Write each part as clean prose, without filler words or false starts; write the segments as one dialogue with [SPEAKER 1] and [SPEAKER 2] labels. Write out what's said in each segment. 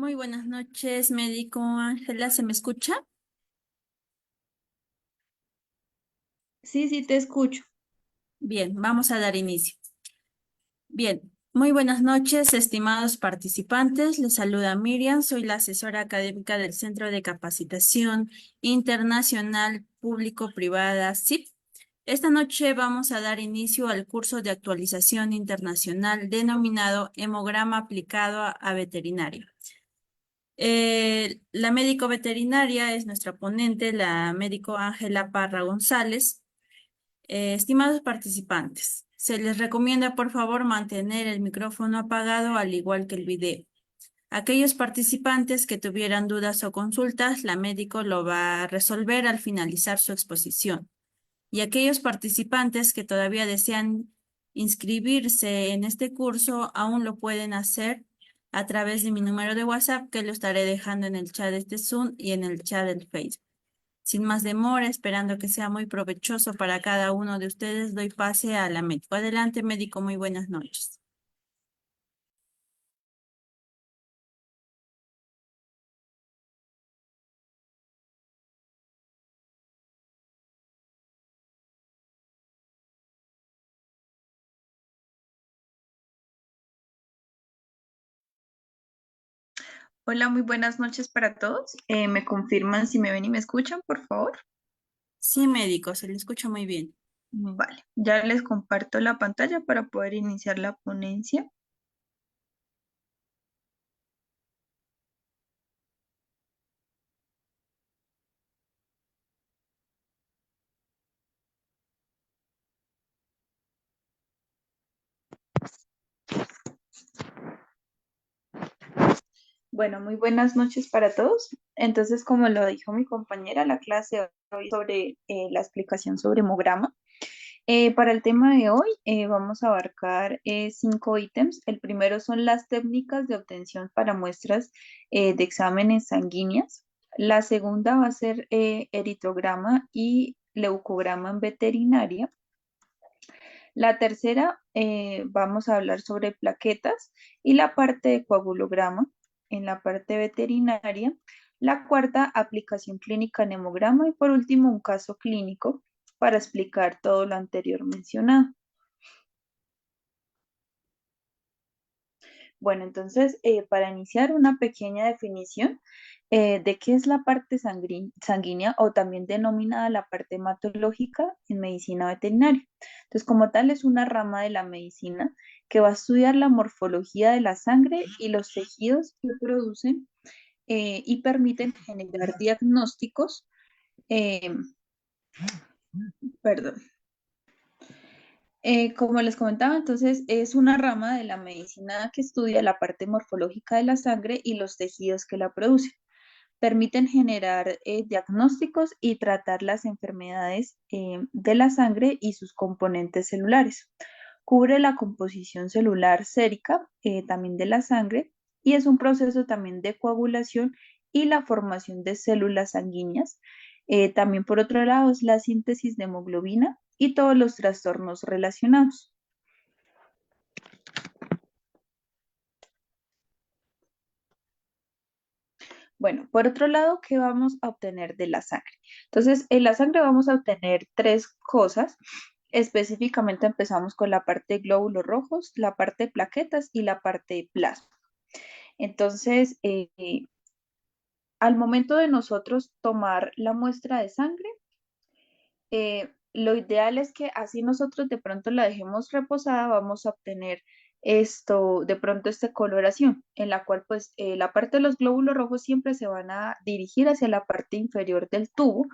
[SPEAKER 1] Muy buenas noches, médico Ángela, ¿se me escucha?
[SPEAKER 2] Sí, sí, te escucho.
[SPEAKER 1] Bien, vamos a dar inicio. Bien, muy buenas noches, estimados participantes. Les saluda Miriam, soy la asesora académica del Centro de Capacitación Internacional Público-Privada CIP. Esta noche vamos a dar inicio al curso de actualización internacional denominado Hemograma aplicado a veterinario. La médico veterinaria es nuestra ponente, la médico Ángela Parra González. Estimados participantes, se les recomienda por favor mantener el micrófono apagado al igual que el video. Aquellos participantes que tuvieran dudas o consultas, la médico lo va a resolver al finalizar su exposición. Y aquellos participantes que todavía desean inscribirse en este curso, aún lo pueden hacer a través de mi número de WhatsApp que lo estaré dejando en el chat de este Zoom y en el chat del Facebook. Sin más demora, esperando que sea muy provechoso para cada uno de ustedes, doy pase a la médico. Adelante, médico, muy buenas noches.
[SPEAKER 2] Hola, muy buenas noches para todos. ¿Me confirman si me ven y me escuchan, por favor?
[SPEAKER 1] Sí, médico, se le escucha muy bien.
[SPEAKER 2] Vale, ya les comparto la pantalla para poder iniciar la ponencia. Bueno, muy buenas noches para todos. Entonces, como lo dijo mi compañera, la clase de hoy sobre la explicación sobre hemograma. Para el tema de hoy vamos a abarcar 5 ítems. El primero son las técnicas de obtención para muestras de exámenes sanguíneas. La segunda va a ser eritrograma y leucograma en veterinaria. La tercera vamos a hablar sobre plaquetas y la parte de coagulograma en la parte veterinaria. La cuarta, aplicación clínica en hemograma y por último, un caso clínico para explicar todo lo anterior mencionado. Bueno, entonces, para iniciar una pequeña definición de qué es la parte sanguínea o también denominada la parte hematológica en medicina veterinaria. Entonces, como tal, es una rama de la medicina que va a estudiar la morfología de la sangre y los tejidos que producen y permiten generar diagnósticos, eh, perdón. Como les comentaba, entonces es una rama de la medicina que estudia la parte morfológica de la sangre y los tejidos que la producen. Permiten generar diagnósticos y tratar las enfermedades de la sangre y sus componentes celulares. Cubre la composición celular sérica también de la sangre y es un proceso también de coagulación y la formación de células sanguíneas. También por otro lado es la síntesis de hemoglobina y todos los trastornos relacionados. Bueno, por otro lado, ¿qué vamos a obtener de la sangre? Entonces, en la sangre vamos a obtener tres cosas. Específicamente empezamos con la parte de glóbulos rojos, la parte de plaquetas y la parte de plasma. Entonces, al momento de nosotros tomar la muestra de sangre, lo ideal es que así nosotros de pronto la dejemos reposada, vamos a obtener esto, de pronto esta coloración, en la cual pues la parte de los glóbulos rojos siempre se van a dirigir hacia la parte inferior del tubo.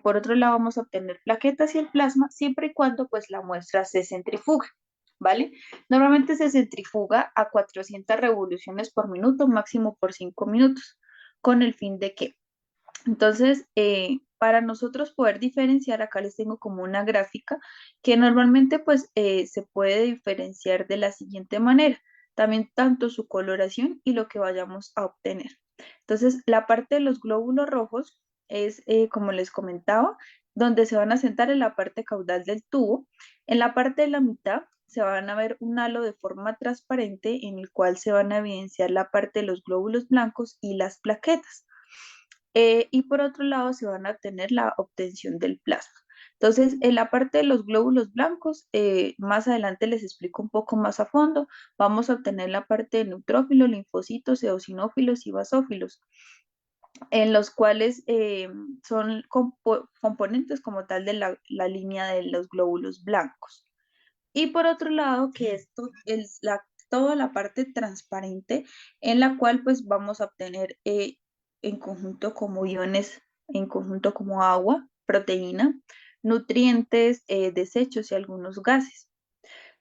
[SPEAKER 2] Por otro lado vamos a obtener plaquetas y el plasma siempre y cuando pues la muestra se centrifugue, ¿vale? Normalmente se centrifuga a 400 revoluciones por minuto, máximo por 5 minutos, con el fin de que entonces, para nosotros poder diferenciar, acá les tengo como una gráfica que normalmente pues se puede diferenciar de la siguiente manera, también tanto su coloración y lo que vayamos a obtener. Entonces, la parte de los glóbulos rojos es, como les comentaba, donde se van a sentar en la parte caudal del tubo. En la parte de la mitad se van a ver un halo de forma transparente en el cual se van a evidenciar la parte de los glóbulos blancos y las plaquetas. Y por otro lado se van a obtener la obtención del plasma. Entonces, en la parte de los glóbulos blancos, más adelante les explico un poco más a fondo, vamos a obtener la parte de neutrófilos, linfocitos, eosinófilos y basófilos, en los cuales son componentes como tal de la línea de los glóbulos blancos. Y por otro lado, que esto es toda la parte transparente en la cual pues vamos a obtener en conjunto como iones, en conjunto como agua, proteína, nutrientes, desechos y algunos gases.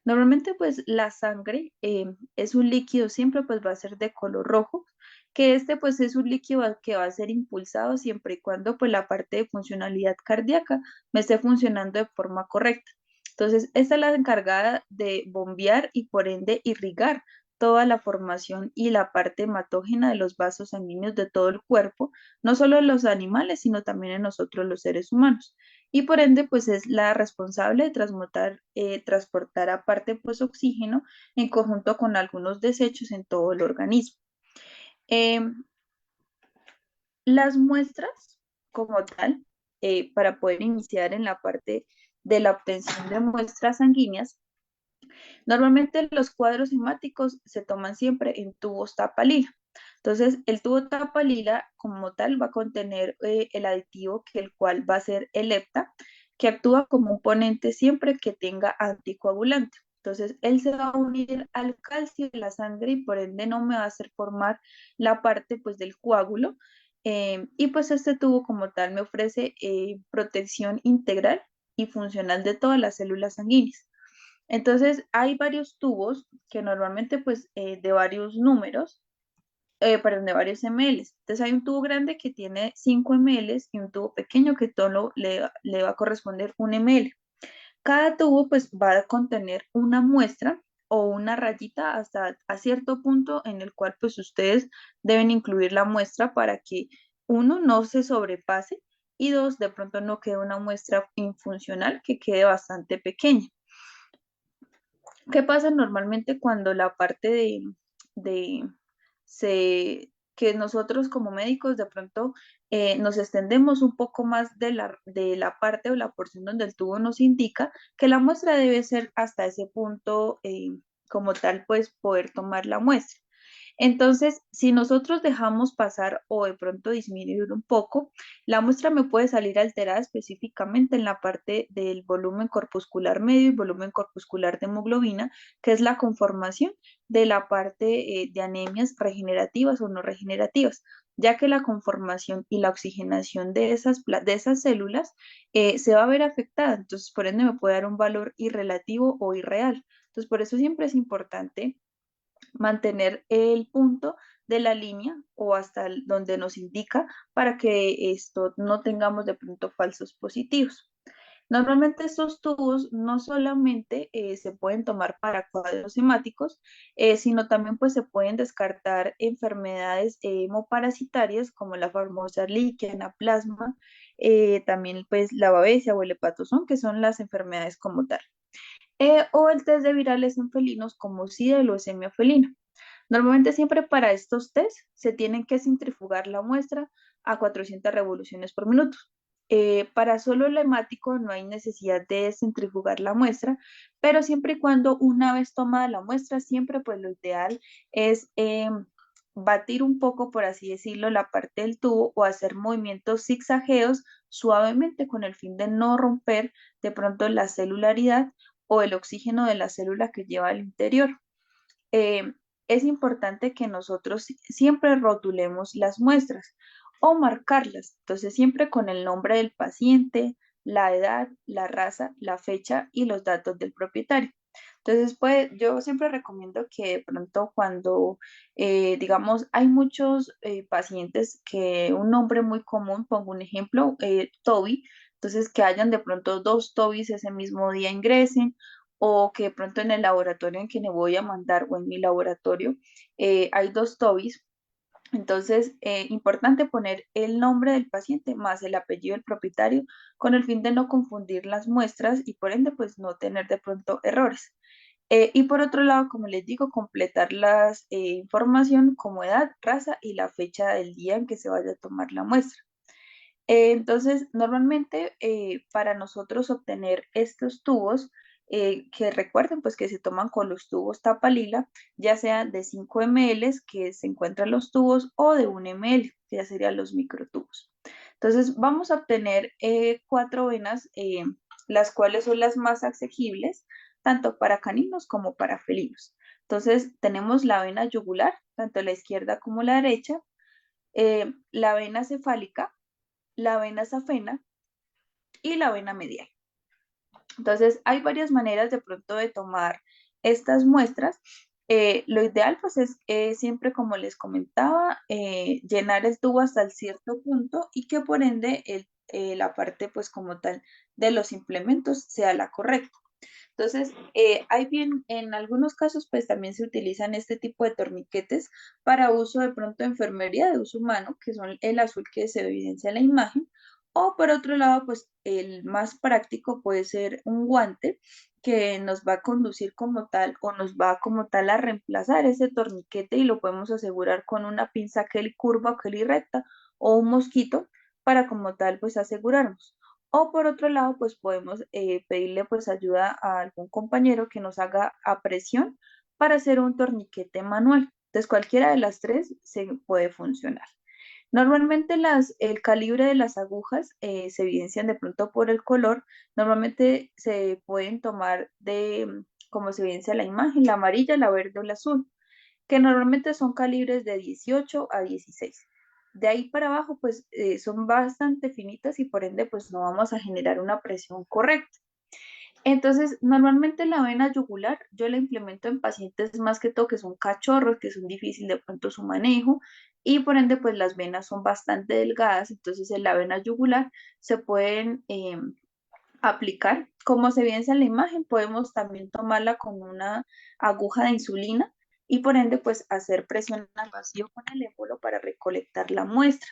[SPEAKER 2] Normalmente pues la sangre es un líquido, siempre pues va a ser de color rojo, que este pues es un líquido que va a ser impulsado siempre y cuando pues la parte de funcionalidad cardíaca me esté funcionando de forma correcta. Entonces, esta es la encargada de bombear y por ende irrigar toda la formación y la parte hematógena de los vasos sanguíneos de todo el cuerpo, no solo en los animales, sino también en nosotros los seres humanos. Y por ende, pues es la responsable de transportar aparte pues oxígeno en conjunto con algunos desechos en todo el organismo. Em, las muestras como tal, para poder iniciar en la parte de la obtención de muestras sanguíneas, normalmente los cuadros hemáticos se toman siempre en tubos tapa lila. Entonces, el tubo tapa lila como tal va a contener el aditivo que el cual va a ser el lepta, que actúa como un ponente siempre que tenga anticoagulante. Entonces, él se va a unir al calcio de la sangre y por ende no me va a hacer formar la parte pues del coágulo. Y pues este tubo como tal me ofrece protección integral y funcional de todas las células sanguíneas. Entonces, hay varios tubos que normalmente, pues, de varios números, perdón, de varios ml. Entonces, hay un tubo grande que tiene 5 ml y un tubo pequeño que le va a corresponder 1 ml. Cada tubo, pues, va a contener una muestra o una rayita hasta a cierto punto en el cual, pues, ustedes deben incluir la muestra para que, uno, no se sobrepase y dos, de pronto no quede una muestra infuncional que quede bastante pequeña. ¿Qué pasa normalmente cuando la parte de que nosotros como médicos de pronto nos extendemos un poco más de la parte o la porción donde el tubo nos indica que la muestra debe ser hasta ese punto como tal, pues poder tomar la muestra? Entonces, si nosotros dejamos pasar o de pronto disminuir un poco, la muestra me puede salir alterada específicamente en la parte del volumen corpuscular medio y volumen corpuscular de hemoglobina, que es la conformación de la parte de anemias regenerativas o no regenerativas, ya que la conformación y la oxigenación de esas células se va a ver afectada. Entonces, por ende, me puede dar un valor irrelativo o irreal. Entonces, por eso siempre es importante mantener el punto de la línea o hasta donde nos indica para que esto no tengamos de pronto falsos positivos. Normalmente estos tubos no solamente se pueden tomar para cuadros hemáticos, sino también pues se pueden descartar enfermedades hemoparasitarias como la famosa Ehrlichia, anaplasma, también pues la babesia o el hepatozón, que son las enfermedades como tal. O el test de virales en felinos como SIDA y leucemia felina. Normalmente siempre para estos test se tienen que centrifugar la muestra a 400 revoluciones por minuto. Para solo el hemático no hay necesidad de centrifugar la muestra, pero siempre y cuando una vez tomada la muestra, siempre pues lo ideal es batir un poco, por así decirlo, la parte del tubo o hacer movimientos zigzagueos suavemente con el fin de no romper de pronto la celularidad o el oxígeno de la célula que lleva al interior. Eh, es importante que nosotros siempre rotulemos las muestras o marcarlas, entonces siempre con el nombre del paciente, la edad, la raza, la fecha y los datos del propietario. Entonces, pues yo siempre recomiendo que de pronto cuando, digamos, hay muchos pacientes que un nombre muy común, pongo un ejemplo, Toby, entonces que hayan de pronto dos Tobys ese mismo día ingresen o que de pronto en el laboratorio en que me voy a mandar o en mi laboratorio hay dos Tobys. Entonces, importante poner el nombre del paciente más el apellido del propietario con el fin de no confundir las muestras y por ende, pues no tener de pronto errores. Y por otro lado, como les digo, completar las información como edad, raza y la fecha del día en que se vaya a tomar la muestra. Entonces, normalmente para nosotros obtener estos tubos, que recuerden pues que se toman con los tubos tapa lila, ya sea de 5 ml que se encuentran los tubos o de 1 ml, que ya serían los microtubos. Entonces, vamos a obtener 4 venas, las cuales son las más asequibles, tanto para caninos como para felinos. Entonces, tenemos la vena yugular, tanto la izquierda como la derecha, la vena cefálica, la vena safena y la vena medial. Entonces, hay varias maneras de pronto de tomar estas muestras. Lo ideal, pues, es siempre, como les comentaba, llenar el tubo hasta el cierto punto y que por ende la parte, pues, como tal de los implementos sea la correcta. Entonces, hay bien, en algunos casos, pues también se utilizan este tipo de torniquetes para uso de pronto de enfermería de uso humano, que son el azul que se evidencia en la imagen, o por otro lado, pues el más práctico puede ser un guante que nos va a conducir como tal o nos va como tal a reemplazar ese torniquete y lo podemos asegurar con una pinza Kelly curva o Kelly recta o un mosquito para como tal pues asegurarnos. O por otro lado, pues podemos pedirle pues ayuda a algún compañero que nos haga a presión para hacer un torniquete manual. Entonces, cualquiera de las tres se puede funcionar. Normalmente el calibre de las agujas se evidencian de pronto por el color. Normalmente se pueden tomar como se evidencia en la imagen, la amarilla, la verde o la azul, que normalmente son calibres de 18 a 16. De ahí para abajo, pues son bastante finitas y por ende, pues no vamos a generar una presión correcta. Entonces, normalmente la vena yugular yo la implemento en pacientes más que todo que son cachorros, que son difícil de pronto su manejo y por ende, pues las venas son bastante delgadas. Entonces, en la vena yugular se pueden aplicar. Como se evidencia en la imagen, podemos también tomarla con una aguja de insulina y por ende, pues hacer presión al vacío con el émbolo para recolectar la muestra.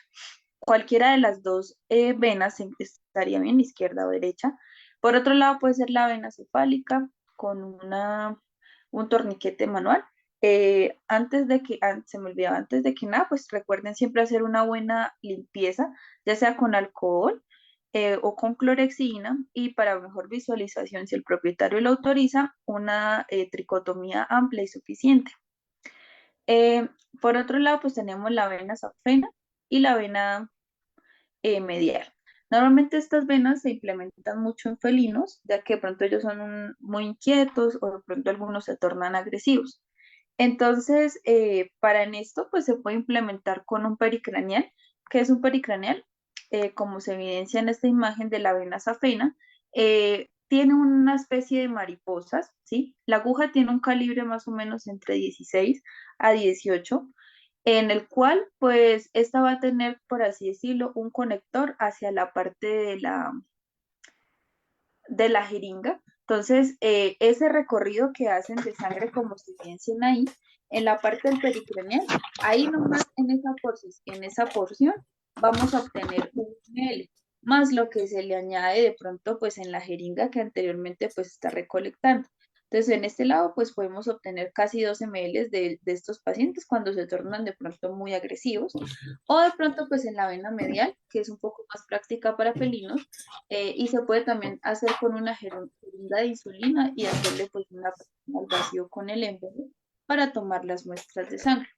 [SPEAKER 2] Cualquiera de las dos venas estaría bien, izquierda o derecha. Por otro lado, puede ser la vena cefálica con un torniquete manual. Se me olvidaba, antes de que nada, pues recuerden siempre hacer una buena limpieza, ya sea con alcohol o con clorexidina y para mejor visualización, si el propietario lo autoriza, una tricotomía amplia y suficiente. Eh, por otro lado, pues tenemos la vena safena y la vena medial. Normalmente estas venas se implementan mucho en felinos, ya que de pronto ellos son muy inquietos o de pronto algunos se tornan agresivos. Entonces, para en esto, pues se puede implementar con un pericranial. ¿Qué es un pericranial? Como se evidencia en esta imagen de la vena safena, tiene una especie de mariposas, ¿sí? La aguja tiene un calibre más o menos entre 16 a 18, en el cual, pues, esta va a tener, por así decirlo, un conector hacia la parte de la jeringa. Entonces, ese recorrido que hacen de sangre, como se evidencian ahí, en la parte del peritoneal, ahí nomás en esa porción vamos a obtener un ml, más lo que se le añade de pronto pues en la jeringa que anteriormente pues está recolectando. Entonces, en este lado pues podemos obtener casi 12 ml de estos pacientes cuando se tornan de pronto muy agresivos, o de pronto pues en la vena medial, que es un poco más práctica para felinos, y se puede también hacer con una jeringa de insulina y hacerle pues una presión al vacío con el émbolo para tomar las muestras de sangre.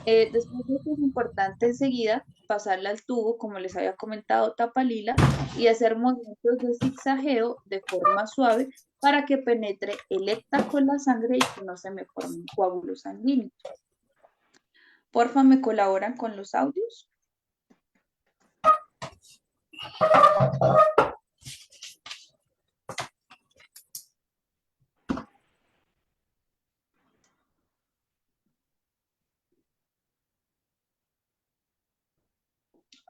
[SPEAKER 2] Después de esto es importante enseguida pasarla al tubo, como les había comentado, tapa lila, y hacer movimientos de zigzagueo de forma suave para que penetre electa con la sangre y que no se me formen coágulos sanguíneos. Porfa, ¿me colaboran con los audios?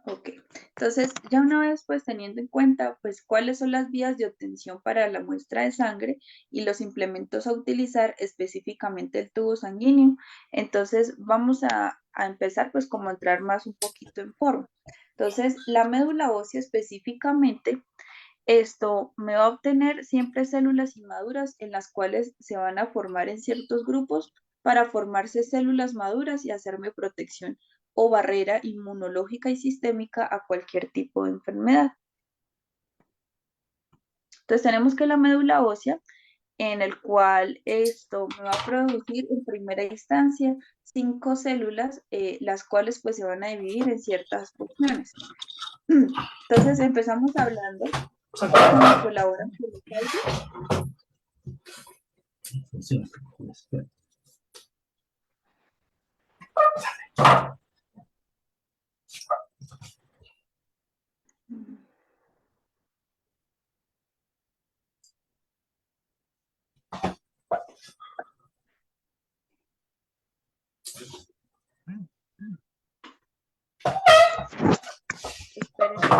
[SPEAKER 2] Ok, entonces ya una vez pues teniendo en cuenta pues cuáles son las vías de obtención para la muestra de sangre y los implementos a utilizar, específicamente el tubo sanguíneo, entonces vamos a empezar pues como a entrar más un poquito en forma. Entonces la médula ósea específicamente esto me va a obtener siempre células inmaduras en las cuales se van a formar en ciertos grupos para formarse células maduras y hacerme protección o barrera inmunológica y sistémica a cualquier tipo de enfermedad. Entonces tenemos que la médula ósea, en el cual esto me va a producir en primera instancia 5 células, las cuales pues se van a dividir en ciertas porciones. Entonces empezamos hablando cómo colaboran con los callos. Esperen.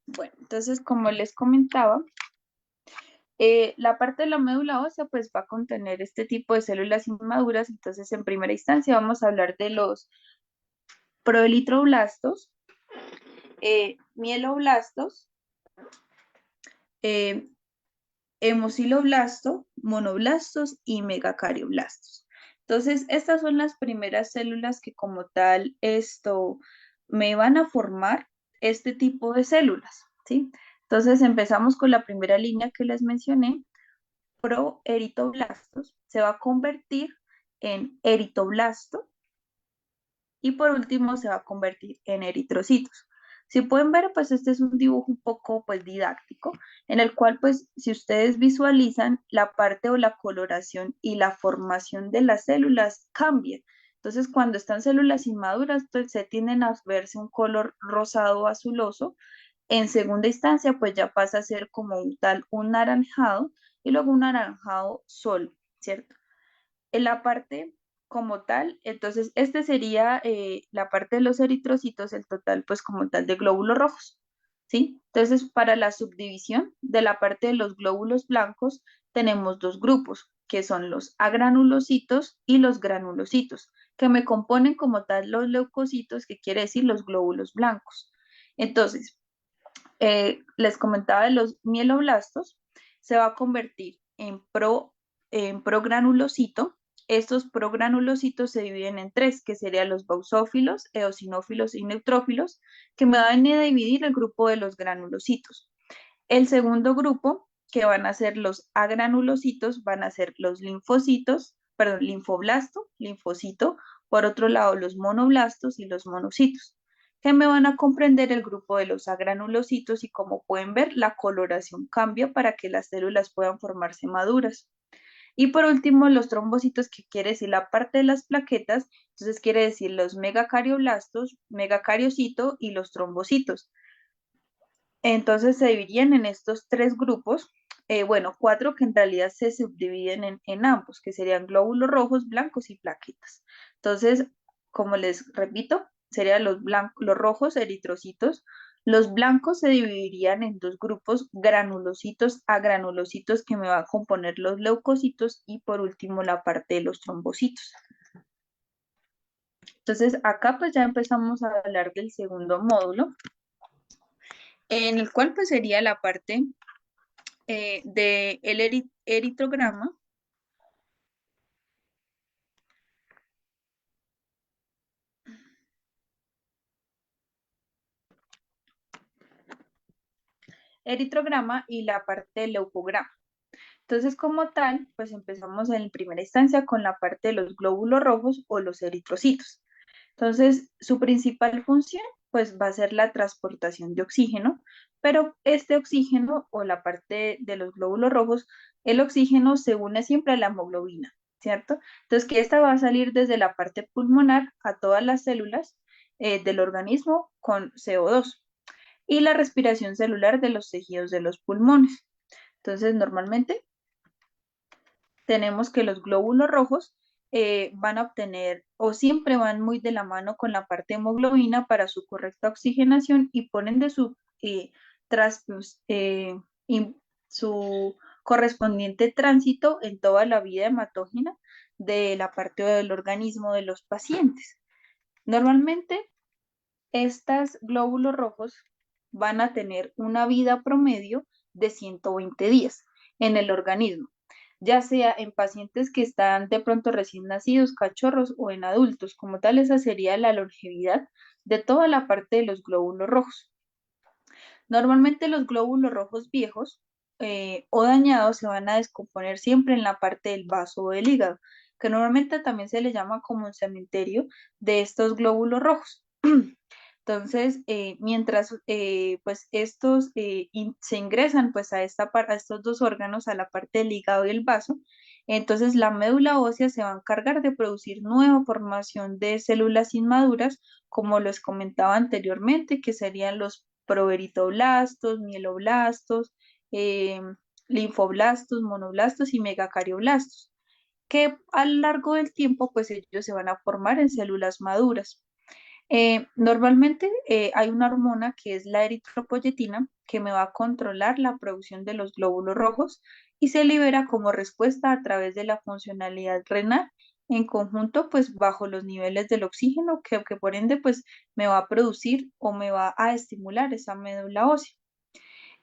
[SPEAKER 2] Bueno, entonces como les comentaba, la parte de la médula ósea pues va a contener este tipo de células inmaduras. Entonces en primera instancia vamos a hablar de los proelitroblastos, mieloblastos, eh, hemociloblasto, monoblastos y megacarioblastos. Entonces, estas son las primeras células que como tal esto me van a formar este tipo de células, ¿sí? Entonces, empezamos con la primera línea que les mencioné, proeritoblastos, se va a convertir en eritoblasto y por último se va a convertir en eritrocitos. Si pueden ver, pues este es un dibujo un poco pues didáctico, en el cual pues si ustedes visualizan la parte o la coloración y la formación de las células cambia. Entonces cuando están células inmaduras, pues se tienden a verse un color rosado o azuloso. En segunda instancia, pues ya pasa a ser como un tal, un naranjado y luego un naranjado sol, ¿cierto? En la parte como tal, entonces este sería la parte de los eritrocitos, el total pues como tal de glóbulos rojos, ¿sí? Entonces para la subdivisión de la parte de los glóbulos blancos tenemos dos grupos, que son los agranulocitos y los granulocitos, que me componen como tal los leucocitos, que quiere decir los glóbulos blancos. Entonces, les comentaba de los mieloblastos, se va a convertir en progranulocito. Estos progranulocitos se dividen en tres, que serían los bausófilos, eosinófilos y neutrófilos, que me van a dividir el grupo de los granulocitos. El segundo grupo, que van a ser los agranulocitos, van a ser los linfocitos, perdón, linfoblasto, linfocito, por otro lado los monoblastos y los monocitos, que me van a comprender el grupo de los agranulocitos y como pueden ver, la coloración cambia para que las células puedan formarse maduras. Y por último, los trombocitos, que quiere decir la parte de las plaquetas, entonces quiere decir los megacarioblastos, megacariocito y los trombocitos. Entonces se dividían en estos tres grupos, bueno, cuatro que en realidad se subdividen en ambos, que serían glóbulos rojos, blancos y plaquetas. Entonces, como les repito, serían los rojos, eritrocitos. Los blancos se dividirían en dos grupos, granulocitos a granulocitos, que me va a componer los leucocitos, y por último la parte de los trombocitos. Entonces, acá pues ya empezamos a hablar del segundo módulo, en el cual pues sería la parte del eritrograma. Eritrograma y la parte del leucograma. Entonces, como tal, pues empezamos en primera instancia con la parte de los glóbulos rojos o los eritrocitos. Entonces, su principal función, pues va a ser la transportación de oxígeno, pero este oxígeno o la parte de los glóbulos rojos, el oxígeno se une siempre a la hemoglobina, ¿cierto? Entonces, que esta va a salir desde la parte pulmonar a todas las células del organismo con CO2 y la respiración celular de los tejidos de los pulmones. Entonces, normalmente tenemos que los glóbulos rojos van a obtener o siempre van muy de la mano con la parte de hemoglobina para su correcta oxigenación y ponen de su, tras, pues, su correspondiente tránsito en toda la vida hematógena de la parte del organismo de los pacientes. Normalmente, estas glóbulos rojos van a tener una vida promedio de 120 días en el organismo, ya sea en pacientes que están de pronto recién nacidos, cachorros o en adultos. Como tal, esa sería la longevidad de toda la parte de los glóbulos rojos. Normalmente los glóbulos rojos viejos o dañados se van a descomponer siempre en la parte del vaso o del hígado, que normalmente también se le llama como un cementerio de estos glóbulos rojos. Entonces, mientras pues estos se ingresan pues a estos dos órganos, a la parte del hígado y el vaso, entonces la médula ósea se va a encargar de producir nueva formación de células inmaduras, como les comentaba anteriormente, que serían los proveritoblastos, mieloblastos, eh, linfoblastos, monoblastos y megacarioblastos, que a lo largo del tiempo pues ellos se van a formar en células maduras. Normalmente hay una hormona que es la eritropoyetina que me va a controlar la producción de los glóbulos rojos y se libera como respuesta a través de la funcionalidad renal en conjunto pues bajo los niveles del oxígeno que por ende pues me va a producir o me va a estimular esa médula ósea.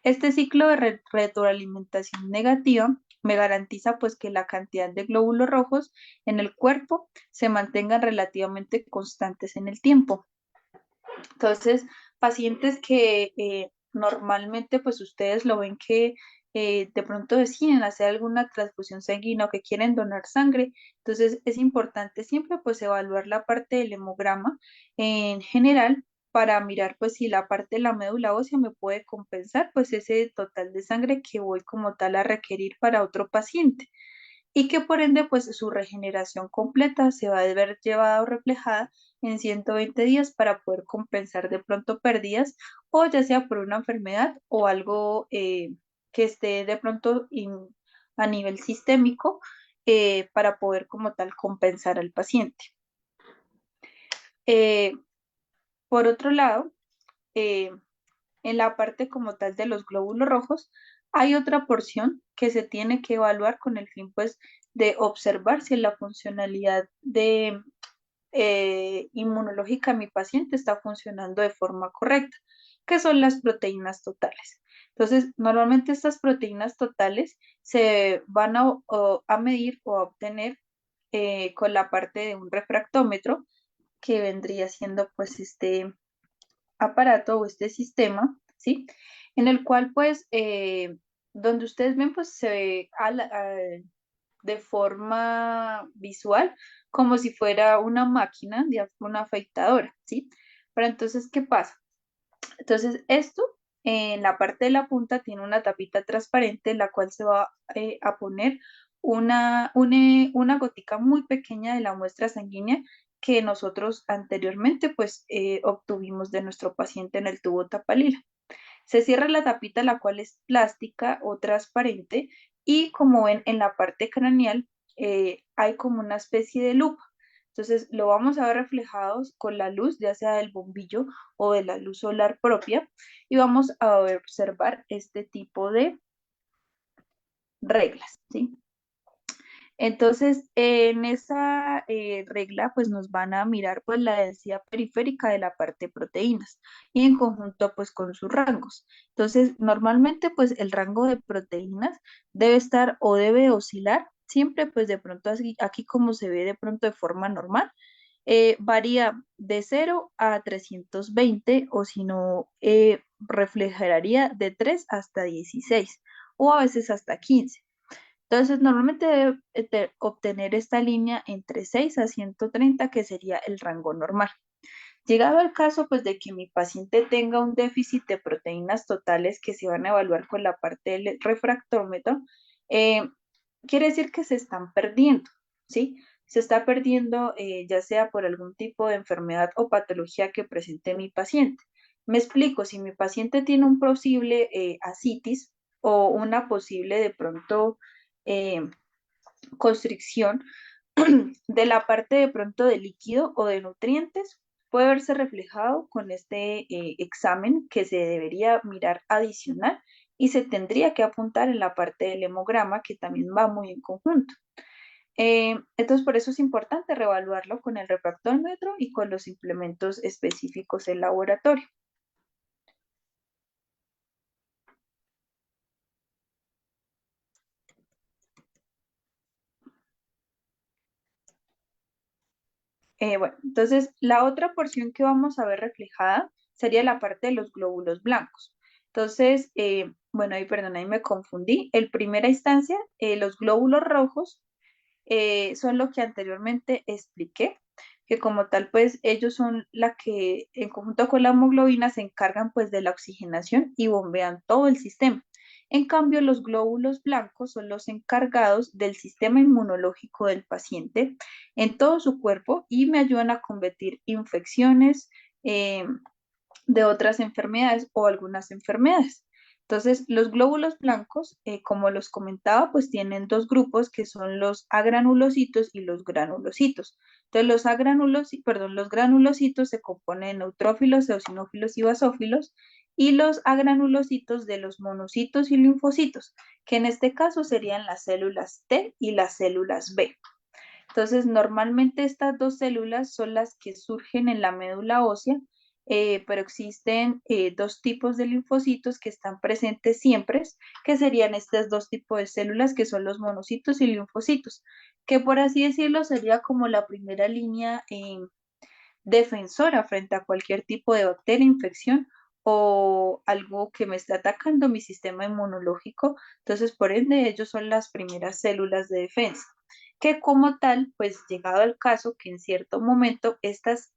[SPEAKER 2] Este ciclo de retroalimentación negativa me garantiza pues que la cantidad de glóbulos rojos en el cuerpo se mantengan relativamente constantes en el tiempo. Entonces, pacientes que normalmente pues ustedes lo ven que de pronto deciden hacer alguna transfusión sanguínea o que quieren donar sangre, entonces es importante siempre pues evaluar la parte del hemograma en general para mirar pues si la parte de la médula ósea me puede compensar pues ese total de sangre que voy como tal a requerir para otro paciente y que por ende pues su regeneración completa se va a ver llevada o reflejada en 120 días para poder compensar de pronto pérdidas o ya sea por una enfermedad o algo que esté de pronto a nivel sistémico para poder como tal compensar al paciente. Eh, por otro lado, eh, en la parte como tal de los glóbulos rojos, hay otra porción que se tiene que evaluar con el fin pues de observar si la funcionalidad de inmunológica de mi paciente está funcionando de forma correcta, que son las proteínas totales. Entonces, normalmente estas proteínas totales se van a medir o a obtener con la parte de un refractómetro, que vendría siendo pues este aparato o este sistema, ¿sí? En el cual pues, donde ustedes ven pues se ve de forma visual como si fuera una máquina, digamos, una afeitadora, ¿sí? Pero entonces, ¿qué pasa? Entonces, esto en la parte de la punta tiene una tapita transparente, la cual se va a poner una gotica muy pequeña de la muestra sanguínea que nosotros anteriormente pues obtuvimos de nuestro paciente en el tubo tapalila. Se cierra la tapita, la cual es plástica o transparente, y como ven en la parte craneal hay como una especie de lupa. Entonces lo vamos a ver reflejados con la luz, ya sea del bombillo o de la luz solar propia, y vamos a observar este tipo de reglas, ¿sí? Entonces, en esa regla, pues nos van a mirar pues la densidad periférica de la parte de proteínas y en conjunto pues con sus rangos. Entonces, normalmente pues el rango de proteínas debe estar o debe oscilar siempre pues de pronto así, aquí como se ve de pronto de forma normal, varía de 0 a 320 o si no, reflejaría de 3 hasta 16 o a veces hasta 15. Entonces, normalmente debe obtener esta línea entre 6 a 130, que sería el rango normal. Llegado el caso, pues, de que mi paciente tenga un déficit de proteínas totales que se van a evaluar con la parte del refractómetro, eh, quiere decir que se están perdiendo, ¿sí? Se está perdiendo ya sea por algún tipo de enfermedad o patología que presente mi paciente. Me explico, si mi paciente tiene un posible ascitis o una posible de pronto eh, constricción, de la parte de pronto de líquido o de nutrientes puede verse reflejado con este examen que se debería mirar adicional y se tendría que apuntar en la parte del hemograma que también va muy en conjunto. Entonces, por eso es importante reevaluarlo con el refractómetro y con los implementos específicos del laboratorio. Bueno, entonces la otra porción que vamos a ver reflejada sería la parte de los glóbulos blancos. Entonces, bueno, ahí perdón, ahí me confundí. En primera instancia, los glóbulos rojos son lo que anteriormente expliqué, que como tal, pues ellos son la que en conjunto con la hemoglobina se encargan pues de la oxigenación y bombean todo el sistema. En cambio, los glóbulos blancos son los encargados del sistema inmunológico del paciente en todo su cuerpo y me ayudan a combatir infecciones de otras enfermedades o algunas enfermedades. Entonces, los glóbulos blancos, como los comentaba, pues tienen dos grupos que son los agranulocitos y los granulocitos. Entonces, los granulocitos se componen de neutrófilos, eosinófilos y basófilos, y los agranulocitos de los monocitos y linfocitos, que en este caso serían las células T y las células B. Entonces, normalmente estas dos células son las que surgen en la médula ósea, pero existen dos tipos de linfocitos que están presentes siempre, que serían estos dos tipos de células, que son los monocitos y linfocitos, que por así decirlo sería como la primera línea defensora frente a cualquier tipo de bacteria, infección o algo que me esté atacando mi sistema inmunológico. Entonces, por ende, ellos son las primeras células de defensa, que como tal, pues llegado al caso que en cierto momento estas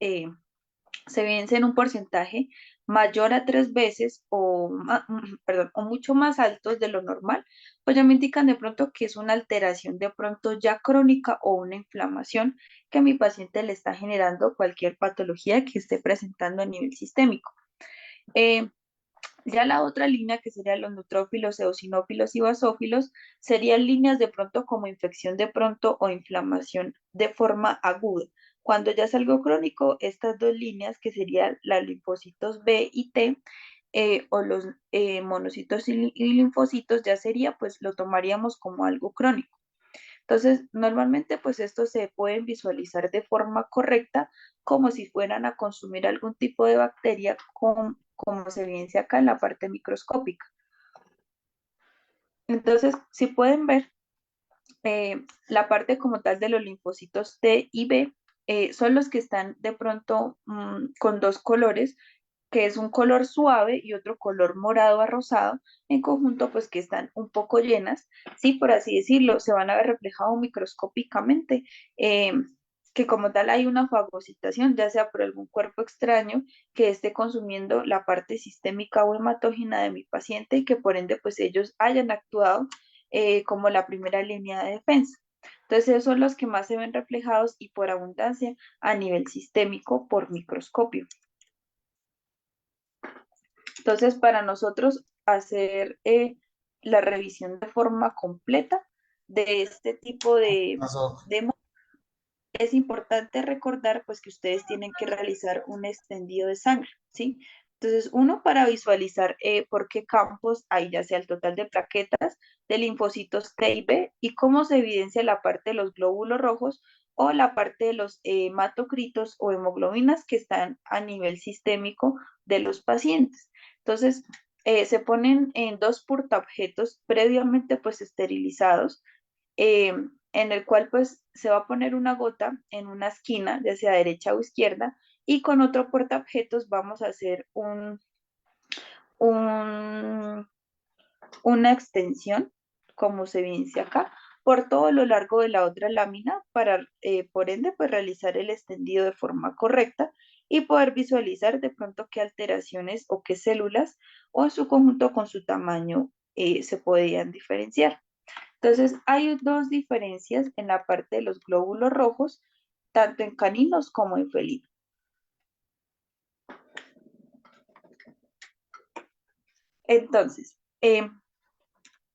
[SPEAKER 2] se vencen en un porcentaje mayor a 3 veces perdón, o mucho más altos de lo normal, pues ya me indican de pronto que es una alteración de pronto ya crónica o una inflamación que a mi paciente le está generando cualquier patología que esté presentando a nivel sistémico. Eh, ya la otra línea, que serían los neutrófilos, eosinófilos y basófilos, serían líneas de pronto como infección de pronto o inflamación de forma aguda. Cuando ya es algo crónico, estas dos líneas, que serían los linfocitos B y T, o los monocitos y linfocitos, ya sería, pues lo tomaríamos como algo crónico. Entonces, normalmente pues estos se pueden visualizar de forma correcta como si fueran a consumir algún tipo de bacteria como se evidencia acá en la parte microscópica. Entonces, si pueden ver, la parte como tal de los linfocitos T y B son los que están de pronto con dos colores, que es un color suave y otro color morado a rosado, en conjunto pues que están un poco llenas, sí, por así decirlo, se van a ver reflejados microscópicamente, eh, que como tal hay una fagocitación, ya sea por algún cuerpo extraño que esté consumiendo la parte sistémica o hematógena de mi paciente y que por ende pues ellos hayan actuado como la primera línea de defensa. Entonces esos son los que más se ven reflejados y por abundancia a nivel sistémico por microscopio. Entonces, para nosotros hacer la revisión de forma completa de este tipo de es importante recordar pues que ustedes tienen que realizar un extendido de sangre, ¿sí? Entonces, uno para visualizar por qué campos hay, ya sea el total de plaquetas, de linfocitos T y B, y cómo se evidencia la parte de los glóbulos rojos o la parte de los hematocritos o hemoglobinas que están a nivel sistémico de los pacientes. Entonces, se ponen en dos portaobjetos previamente pues esterilizados, eh, en el cual pues se va a poner una gota en una esquina, ya sea derecha o izquierda, y con otro portaobjetos vamos a hacer un, una extensión, como se evidencia acá, por todo lo largo de la otra lámina para, por ende, pues realizar el extendido de forma correcta y poder visualizar de pronto qué alteraciones o qué células o en su conjunto con su tamaño se podían diferenciar. Entonces, hay dos diferencias en la parte de los glóbulos rojos, tanto en caninos como en felinos. Entonces,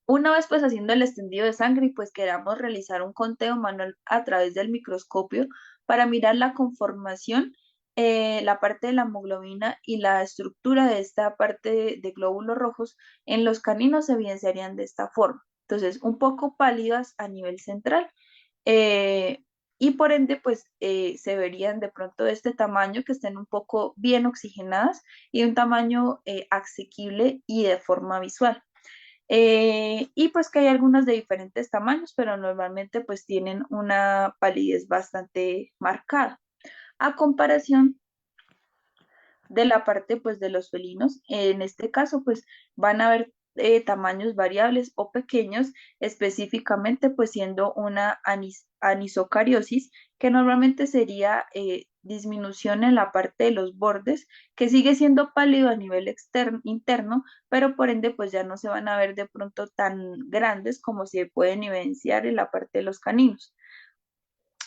[SPEAKER 2] Una vez pues haciendo el extendido de sangre y pues queramos realizar un conteo manual a través del microscopio para mirar la conformación, la parte de la hemoglobina y la estructura de esta parte de glóbulos rojos, en los caninos se evidenciarían de esta forma. Entonces, un poco pálidas a nivel central, eh, y por ende pues se verían de pronto de este tamaño, que estén un poco bien oxigenadas y un tamaño asequible y de forma visual. Y pues que hay algunas de diferentes tamaños, pero normalmente pues tienen una palidez bastante marcada. A comparación de la parte pues de los felinos, en este caso pues van a haber tamaños variables o pequeños, específicamente pues siendo una anisocariosis, que normalmente sería disminución en la parte de los bordes, que sigue siendo pálido a nivel interno, pero por ende pues ya no se van a ver de pronto tan grandes como se pueden evidenciar en la parte de los caninos.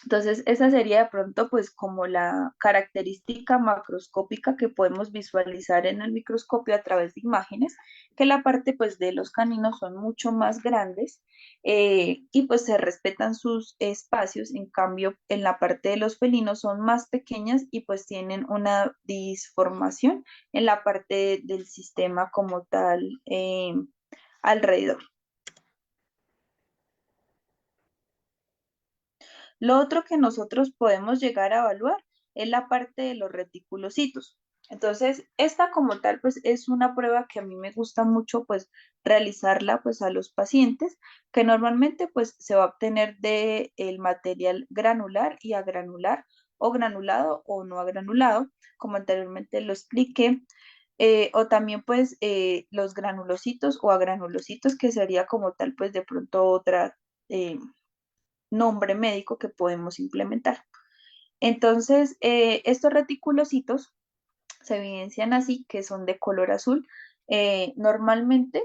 [SPEAKER 2] Entonces, esa sería de pronto pues como la característica macroscópica que podemos visualizar en el microscopio a través de imágenes, que la parte pues de los caninos son mucho más grandes, y pues se respetan sus espacios. En cambio en la parte de los felinos son más pequeñas y pues tienen una disformación en la parte del sistema como tal, alrededor. Lo otro que nosotros podemos llegar a evaluar es la parte de los reticulocitos. Entonces, esta como tal, pues es una prueba que a mí me gusta mucho, pues realizarla pues a los pacientes, que normalmente pues se va a obtener de el material granular y agranular, o granulado o no agranulado, como anteriormente lo expliqué. O también pues los granulocitos o agranulocitos, que sería como tal pues de pronto otra nombre médico que podemos implementar. Entonces, estos reticulocitos se evidencian así, que son de color azul, normalmente.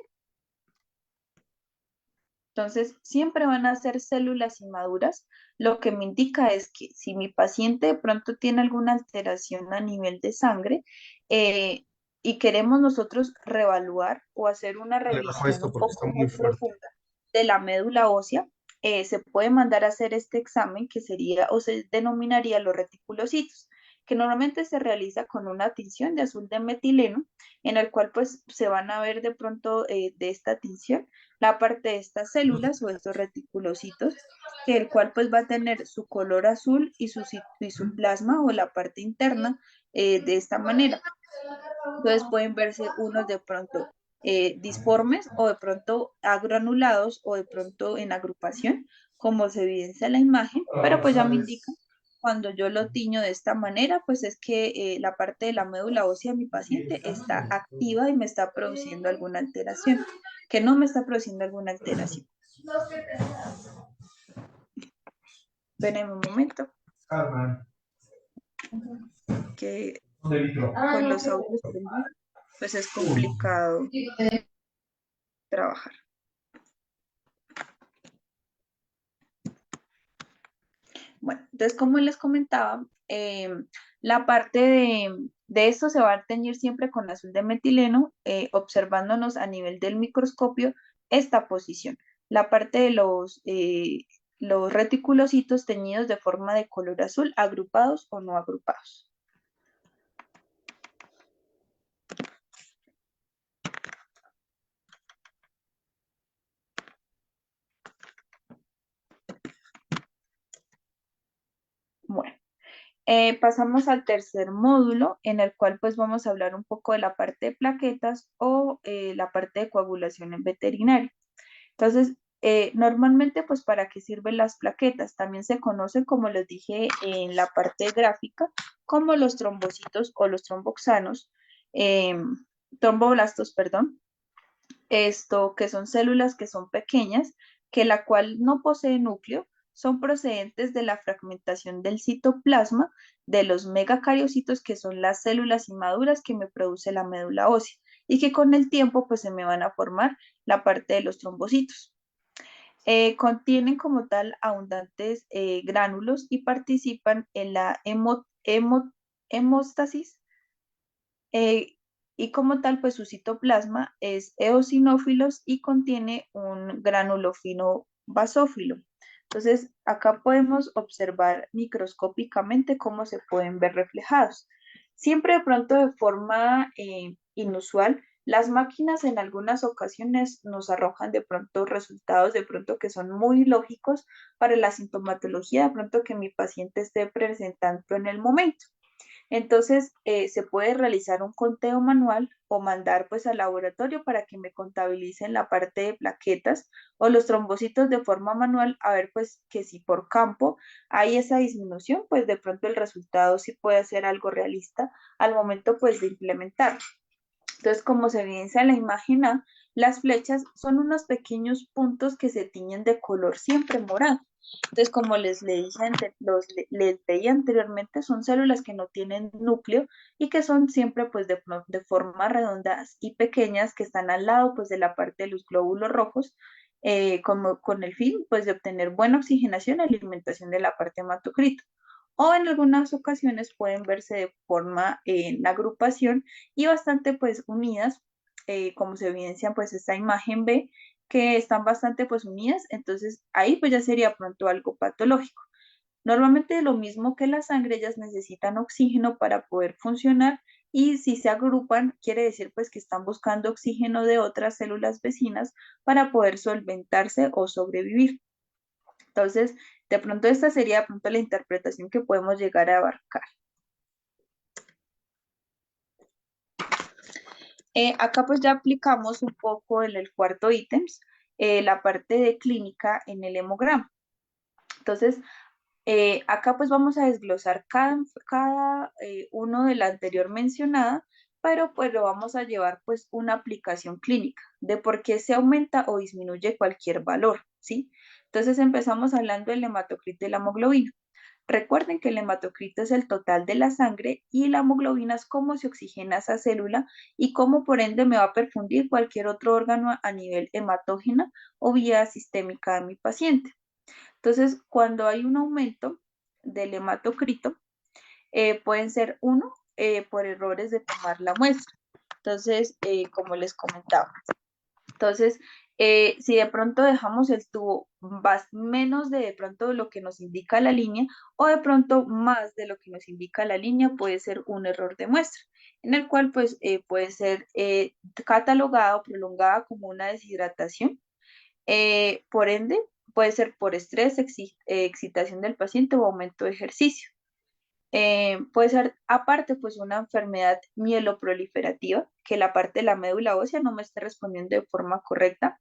[SPEAKER 2] Entonces, siempre van a ser células inmaduras, lo que me indica es que si mi paciente de pronto tiene alguna alteración a nivel de sangre, eh, y queremos nosotros reevaluar o hacer una
[SPEAKER 3] Le bajo
[SPEAKER 2] revisión
[SPEAKER 3] esto
[SPEAKER 2] un
[SPEAKER 3] porque
[SPEAKER 2] poco
[SPEAKER 3] está muy
[SPEAKER 2] más
[SPEAKER 3] fuerte.
[SPEAKER 2] profunda de la médula ósea, se puede mandar a hacer este examen, que sería o se denominaría los reticulocitos, que normalmente se realiza con una tinción de azul de metileno, en el cual pues se van a ver de pronto de esta tinción la parte de estas células o estos reticulocitos, que el cual pues va a tener su color azul y su plasma o la parte interna, de esta manera. Entonces pueden verse unos de pronto disformes, o de pronto agranulados, o de pronto en agrupación, como se evidencia en la imagen, pero pues ya me indica cuando yo lo tiño de esta manera, pues es que la parte de la médula ósea de mi paciente está activa y me está produciendo alguna alteración, que no me está produciendo alguna alteración. Ven un momento, que con los audios prendidos, pues es complicado trabajar. Bueno, entonces como les comentaba, la parte de esto se va a teñir siempre con azul de metileno, observándonos a nivel del microscopio esta posición. La parte de los reticulocitos teñidos de forma de color azul, agrupados o no agrupados. Bueno. Pasamos al tercer módulo, en el cual pues vamos a hablar un poco de la parte de plaquetas o la parte de coagulación en veterinaria. Entonces, normalmente pues para qué sirven las plaquetas, también se conocen, como les dije en la parte gráfica, como los trombocitos o los tromboxanos, eh, tromboblastos, perdón, esto que son células que son pequeñas, que la cual no posee núcleo, son procedentes de la fragmentación del citoplasma de los megacariocitos, que son las células inmaduras que me produce la médula ósea, y que con el tiempo pues se me van a formar la parte de los trombocitos. Contienen como tal abundantes gránulos y participan en la hemóstasis, y como tal, pues su citoplasma es eosinófilos y contiene un gránulo fino basófilo. Entonces, acá podemos observar microscópicamente cómo se pueden ver reflejados. Siempre de pronto de forma inusual, las máquinas en algunas ocasiones nos arrojan de pronto resultados de pronto que son muy lógicos para la sintomatología de pronto que mi paciente esté presentando en el momento. Entonces, se puede realizar un conteo manual o mandar pues al laboratorio para que me contabilicen la parte de plaquetas o los trombocitos de forma manual, a ver pues que si por campo hay esa disminución, pues de pronto el resultado sí puede ser algo realista al momento pues de implementar. Entonces, como se evidencia en la imagen A, las flechas son unos pequeños puntos que se tiñen de color siempre morado. Entonces, como les leí anteriormente, son células que no tienen núcleo y que son siempre pues de forma redondas y pequeñas que están al lado pues de la parte de los glóbulos rojos, como con el fin pues de obtener buena oxigenación y alimentación de la parte hematocrita o en algunas ocasiones pueden verse de forma en agrupación y bastante pues unidas, como se evidencia pues esta imagen B, que están bastante pues unidas, entonces ahí pues ya sería pronto algo patológico. Normalmente lo mismo que la sangre, ellas necesitan oxígeno para poder funcionar y si se agrupan, quiere decir pues que están buscando oxígeno de otras células vecinas para poder solventarse o sobrevivir. Entonces, de pronto esta sería de pronto la interpretación que podemos llegar a abarcar. Acá pues ya aplicamos un poco en el cuarto ítem, la parte de clínica en el hemograma. Entonces, acá pues vamos a desglosar cada uno de la anterior mencionada, pero pues lo vamos a llevar pues una aplicación clínica de por qué se aumenta o disminuye cualquier valor, ¿sí? Entonces empezamos hablando del hematocrito y la hemoglobina. Recuerden que el hematocrito es el total de la sangre y la hemoglobina es cómo se oxigena esa célula y cómo por ende me va a perfundir cualquier otro órgano a nivel hematógena o vía sistémica de mi paciente. Entonces, cuando hay un aumento del hematocrito, pueden ser uno por errores de tomar la muestra. Entonces, como les comentaba. Entonces, si de pronto dejamos el tubo menos de pronto lo que nos indica la línea o de pronto más de lo que nos indica la línea, puede ser un error de muestra, en el cual pues puede ser catalogada o prolongada como una deshidratación. Por ende, puede ser por estrés, excitación del paciente o aumento de ejercicio. Puede ser aparte pues una enfermedad mieloproliferativa, que la parte de la médula ósea no me esté respondiendo de forma correcta.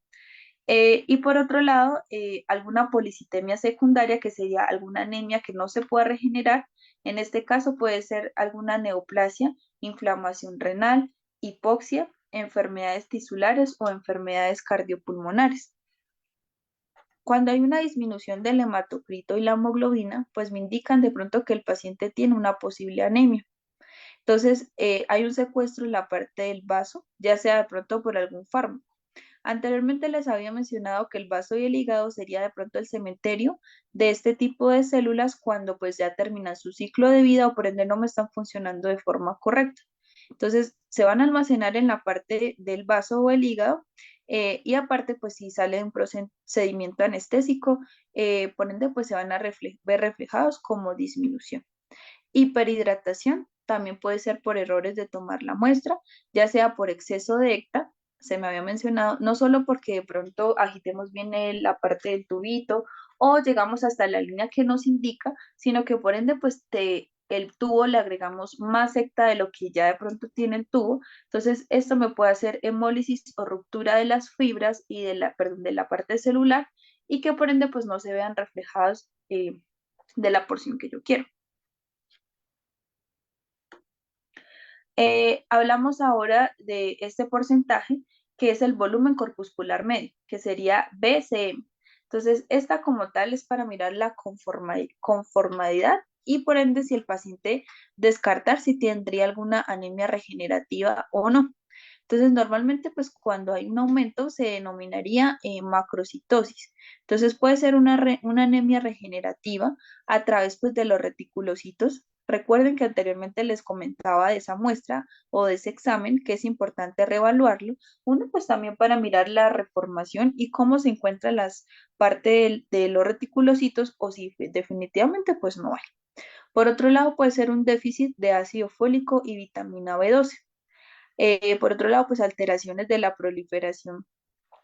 [SPEAKER 2] Y por otro lado, alguna policitemia secundaria, que sería alguna anemia que no se pueda regenerar. En este caso puede ser alguna neoplasia, inflamación renal, hipoxia, enfermedades tisulares o enfermedades cardiopulmonares. Cuando hay una disminución del hematocrito y la hemoglobina, pues me indican de pronto que el paciente tiene una posible anemia. Entonces, hay un secuestro en la parte del vaso, ya sea de pronto por algún fármaco. Anteriormente les había mencionado que el vaso y el hígado sería de pronto el cementerio de este tipo de células cuando pues ya terminan su ciclo de vida o por ende no me están funcionando de forma correcta. Entonces se van a almacenar en la parte del vaso o el hígado y aparte pues si sale un procedimiento anestésico, por ende pues se van a ver reflejados como disminución. Hiperhidratación también puede ser por errores de tomar la muestra, ya sea por exceso de ECTA, se me había mencionado, no solo porque de pronto agitemos bien la parte del tubito o llegamos hasta la línea que nos indica, sino que por ende pues el tubo le agregamos más ECTA de lo que ya de pronto tiene el tubo, entonces esto me puede hacer hemólisis o ruptura de las fibras y perdón, de la parte celular y que por ende pues no se vean reflejados de la porción que yo quiero. Hablamos ahora de este porcentaje que es el volumen corpuscular medio, que sería BCM. Entonces, esta como tal es para mirar la conformidad y por ende si el paciente descartar si tendría alguna anemia regenerativa o no. Entonces, normalmente, pues cuando hay un aumento se denominaría macrocitosis. Entonces, puede ser una anemia regenerativa a través pues, de los reticulocitos Recuerden que anteriormente les comentaba de esa muestra o de ese examen que es importante reevaluarlo. Uno, pues también para mirar la reformación y cómo se encuentran las partes de los reticulocitos o si definitivamente pues no hay. Por otro lado, puede ser un déficit de ácido fólico y vitamina B12. Por otro lado, pues alteraciones de la proliferación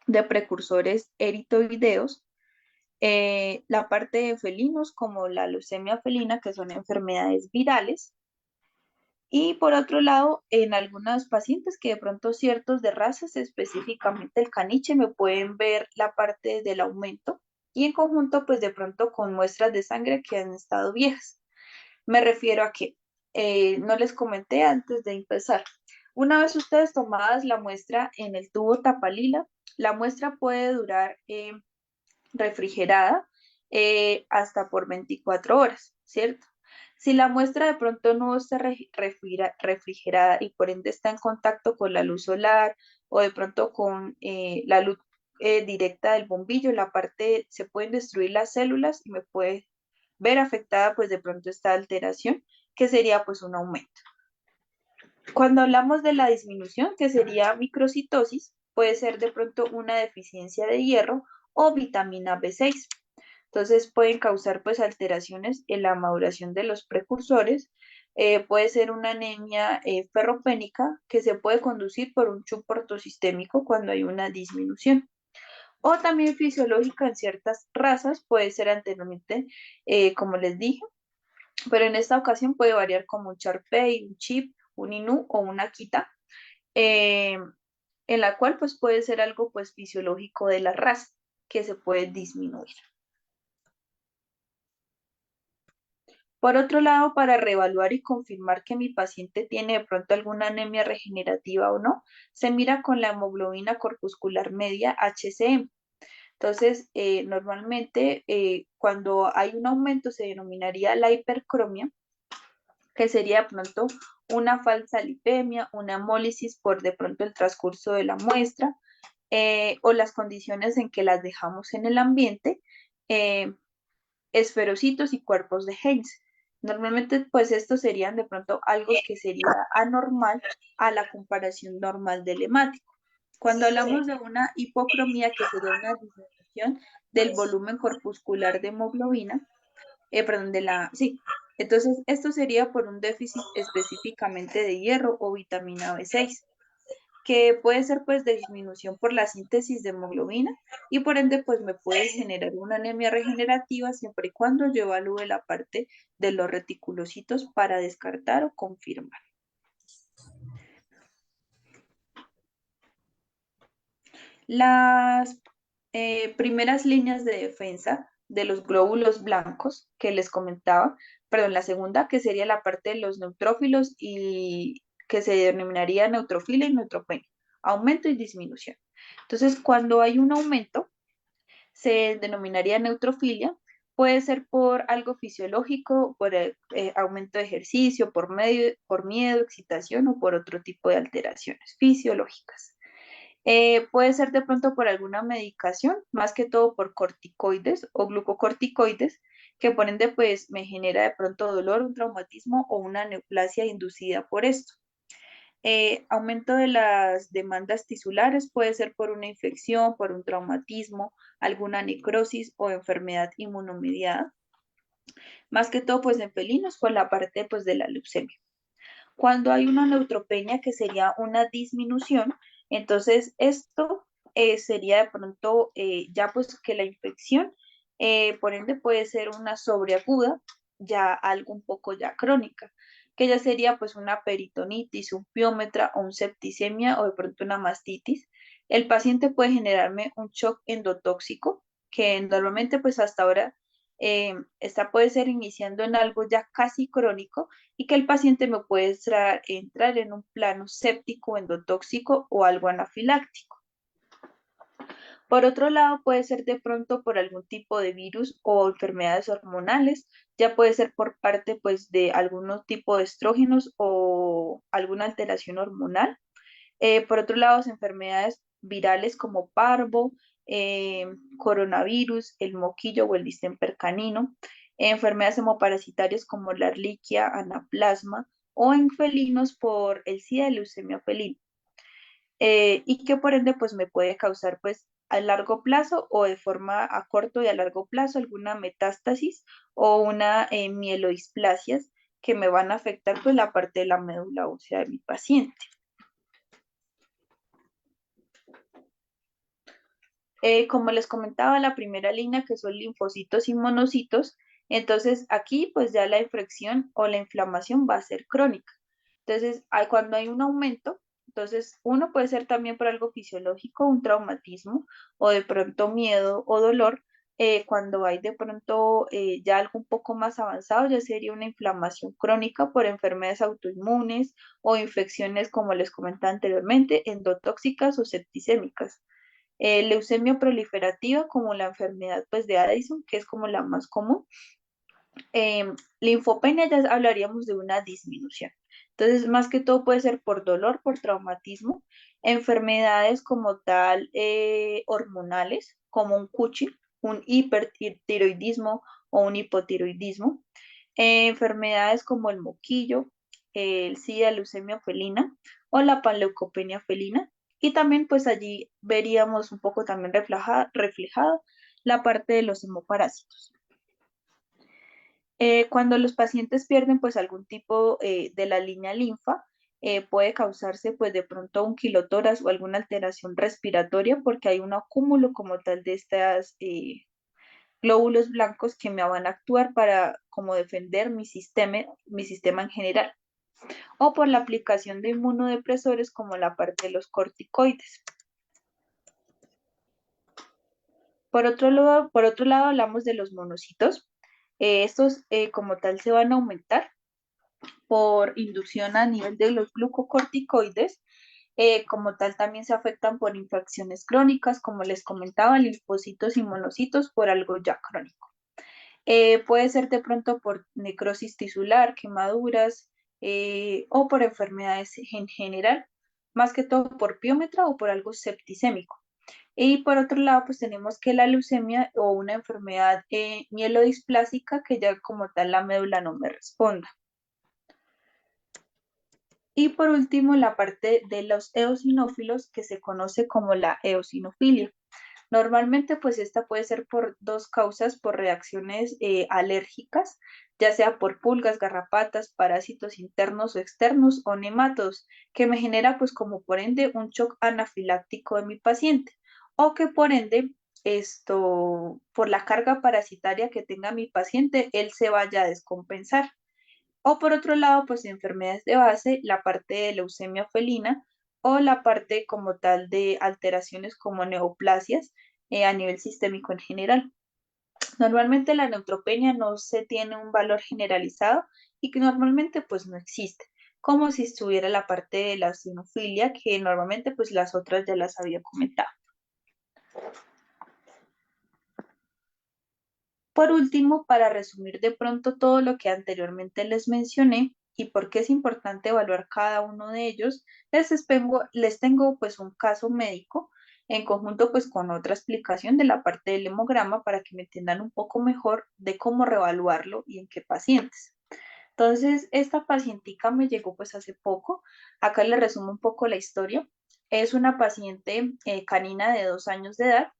[SPEAKER 2] de precursores eritoideos, la parte de felinos como la leucemia felina, que son enfermedades virales, y por otro lado, en algunos pacientes que de pronto ciertos de razas, específicamente el caniche, me pueden ver la parte del aumento y en conjunto, pues de pronto con muestras de sangre que han estado viejas. Me refiero a que no les comenté antes de empezar. Una vez ustedes tomadas la muestra en el tubo tapalila, la muestra puede durar refrigerada hasta por 24 horas, ¿cierto? Si la muestra de pronto no está refrigerada y por ende está en contacto con la luz solar o de pronto con la luz directa del bombillo, la parte se pueden destruir las células y me puede ver afectada pues de pronto esta alteración, que sería pues un aumento. Cuando hablamos de la disminución, que sería microcitosis, puede ser de pronto una deficiencia de hierro o vitamina B6. Entonces pueden causar pues alteraciones en la maduración de los precursores. Puede ser una anemia ferropénica que se puede conducir por un shock ortosistémico cuando hay una disminución. O también fisiológica en ciertas razas, puede ser anteriormente, como les dije, pero en esta ocasión puede variar como un Charpey, un Chip, un Inu o una Akita, eh, en la cual pues puede ser algo pues fisiológico de la raza que se puede disminuir. Por otro lado, para reevaluar y confirmar que mi paciente tiene de pronto alguna anemia regenerativa o no, se mira con la hemoglobina corpuscular media HCM. Entonces, normalmente cuando hay un aumento se denominaría la hipercromia, que sería de pronto una falsa lipemia, una hemólisis por de pronto el transcurso de la muestra o las condiciones en que las dejamos en el ambiente, eh, esferocitos y cuerpos de Heinz. Normalmente, pues estos serían de pronto algo que sería anormal a la comparación normal del hemático. Cuando hablamos de una hipocromía, que sería una disminución del volumen corpuscular de hemoglobina, perdón, sí. Entonces, esto sería por un déficit específicamente de hierro o vitamina B6, que puede ser pues de disminución por la síntesis de hemoglobina y por ende pues me puede generar una anemia regenerativa siempre y cuando yo evalúe la parte de los reticulocitos para descartar o confirmar. Las primeras líneas de defensa de los glóbulos blancos que les comentaba, perdón, la segunda que sería la parte de los neutrófilos y que se denominaría neutrofilia y neutropenia, aumento y disminución. Entonces, cuando hay un aumento, se denominaría neutrofilia, puede ser por algo fisiológico, por aumento de ejercicio, por miedo, excitación o por otro tipo de alteraciones fisiológicas. Puede ser de pronto por alguna medicación, más que todo por corticoides o glucocorticoides, que por ende pues me genera de pronto dolor, un traumatismo o una neoplasia inducida por esto. Aumento de las demandas tisulares puede ser por una infección, por un traumatismo, alguna necrosis o enfermedad inmunomediada, más que todo pues en felinos por la parte pues de la leucemia. Cuando hay una neutropenia, que sería una disminución, entonces esto sería de pronto ya pues que la infección, por ende puede ser una sobreaguda, ya algo un poco ya crónica, que ya sería pues una peritonitis, un piómetra o un septicemia o de pronto una mastitis. El paciente puede generarme un shock endotóxico, que normalmente pues hasta ahora esta puede ser iniciando en algo ya casi crónico y que el paciente me puede entrar en un plano séptico, endotóxico o algo anafiláctico. Por otro lado, puede ser de pronto por algún tipo de virus o enfermedades hormonales, ya puede ser por parte pues de algún tipo de estrógenos o alguna alteración hormonal. Por otro lado, enfermedades virales como parvo, coronavirus, el moquillo o el distemper canino. enfermedades hemoparasitarias como la Ehrlichia, anaplasma, o en felinos por el SIDA y leucemia felina, y que por ende pues me puede causar pues a largo plazo o de forma a corto y a largo plazo alguna metástasis o una mielodisplasias que me van a afectar pues la parte de la médula ósea de mi paciente. Como les comentaba, la primera línea que son linfocitos y monocitos, entonces aquí pues ya la infección o la inflamación va a ser crónica. Entonces, cuando hay un aumento, entonces uno puede ser también por algo fisiológico, un traumatismo o de pronto miedo o dolor. Cuando hay de pronto ya algo un poco más avanzado, ya sería una inflamación crónica por enfermedades autoinmunes o infecciones, como les comentaba anteriormente, endotóxicas o septicémicas. Leucemia proliferativa, como la enfermedad pues, de Addison, que es como la más común. Linfopenia ya hablaríamos de una disminución. Entonces, más que todo puede ser por dolor, por traumatismo, enfermedades como tal hormonales, como un Cushing, un hipertiroidismo o un hipotiroidismo, enfermedades como el moquillo, el SIDA, leucemia felina o la panleucopenia felina. Y también pues allí veríamos un poco también reflejada la parte de los hemoparásitos. Cuando los pacientes pierden pues algún tipo de la línea linfa, puede causarse pues de pronto un quilotórax o alguna alteración respiratoria porque hay un acúmulo como tal de estas glóbulos blancos que me van a actuar para como defender mi sistema en general, o por la aplicación de inmunodepresores como la parte de los corticoides. Por otro lado hablamos de los monocitos. Estos como tal se van a aumentar por inducción a nivel de los glucocorticoides. Como tal también se afectan por infecciones crónicas, como les comentaba, linfocitos y monocitos por algo ya crónico. Puede ser de pronto por necrosis tisular, quemaduras o por enfermedades en general, más que todo por piómetra o por algo septicémico. Y por otro lado, pues tenemos que la leucemia o una enfermedad mielodisplásica que ya como tal la médula no me responda. Y por último, la parte de los eosinófilos que se conoce como la eosinofilia. Normalmente, pues esta puede ser por dos causas, por reacciones alérgicas, ya sea por pulgas, garrapatas, parásitos internos o externos o nematodos, que me genera pues como por ende un shock anafiláctico de mi paciente, o que por ende por la carga parasitaria que tenga mi paciente, él se vaya a descompensar. O por otro lado, pues enfermedades de base, la parte de leucemia felina o la parte como tal de alteraciones como neoplasias a nivel sistémico en general. Normalmente la neutropenia no se tiene un valor generalizado y que normalmente pues no existe, como si estuviera la parte de la sinofilia, que normalmente pues las otras ya las había comentado. Por último, para resumir de pronto todo lo que anteriormente les mencioné y por qué es importante evaluar cada uno de ellos, les tengo pues un caso médico en conjunto pues con otra explicación de la parte del hemograma para que me entiendan un poco mejor de cómo reevaluarlo y en qué pacientes. Entonces, esta pacientica me llegó pues hace poco. Acá les resumo un poco la historia. Es una paciente canina de 2 años de edad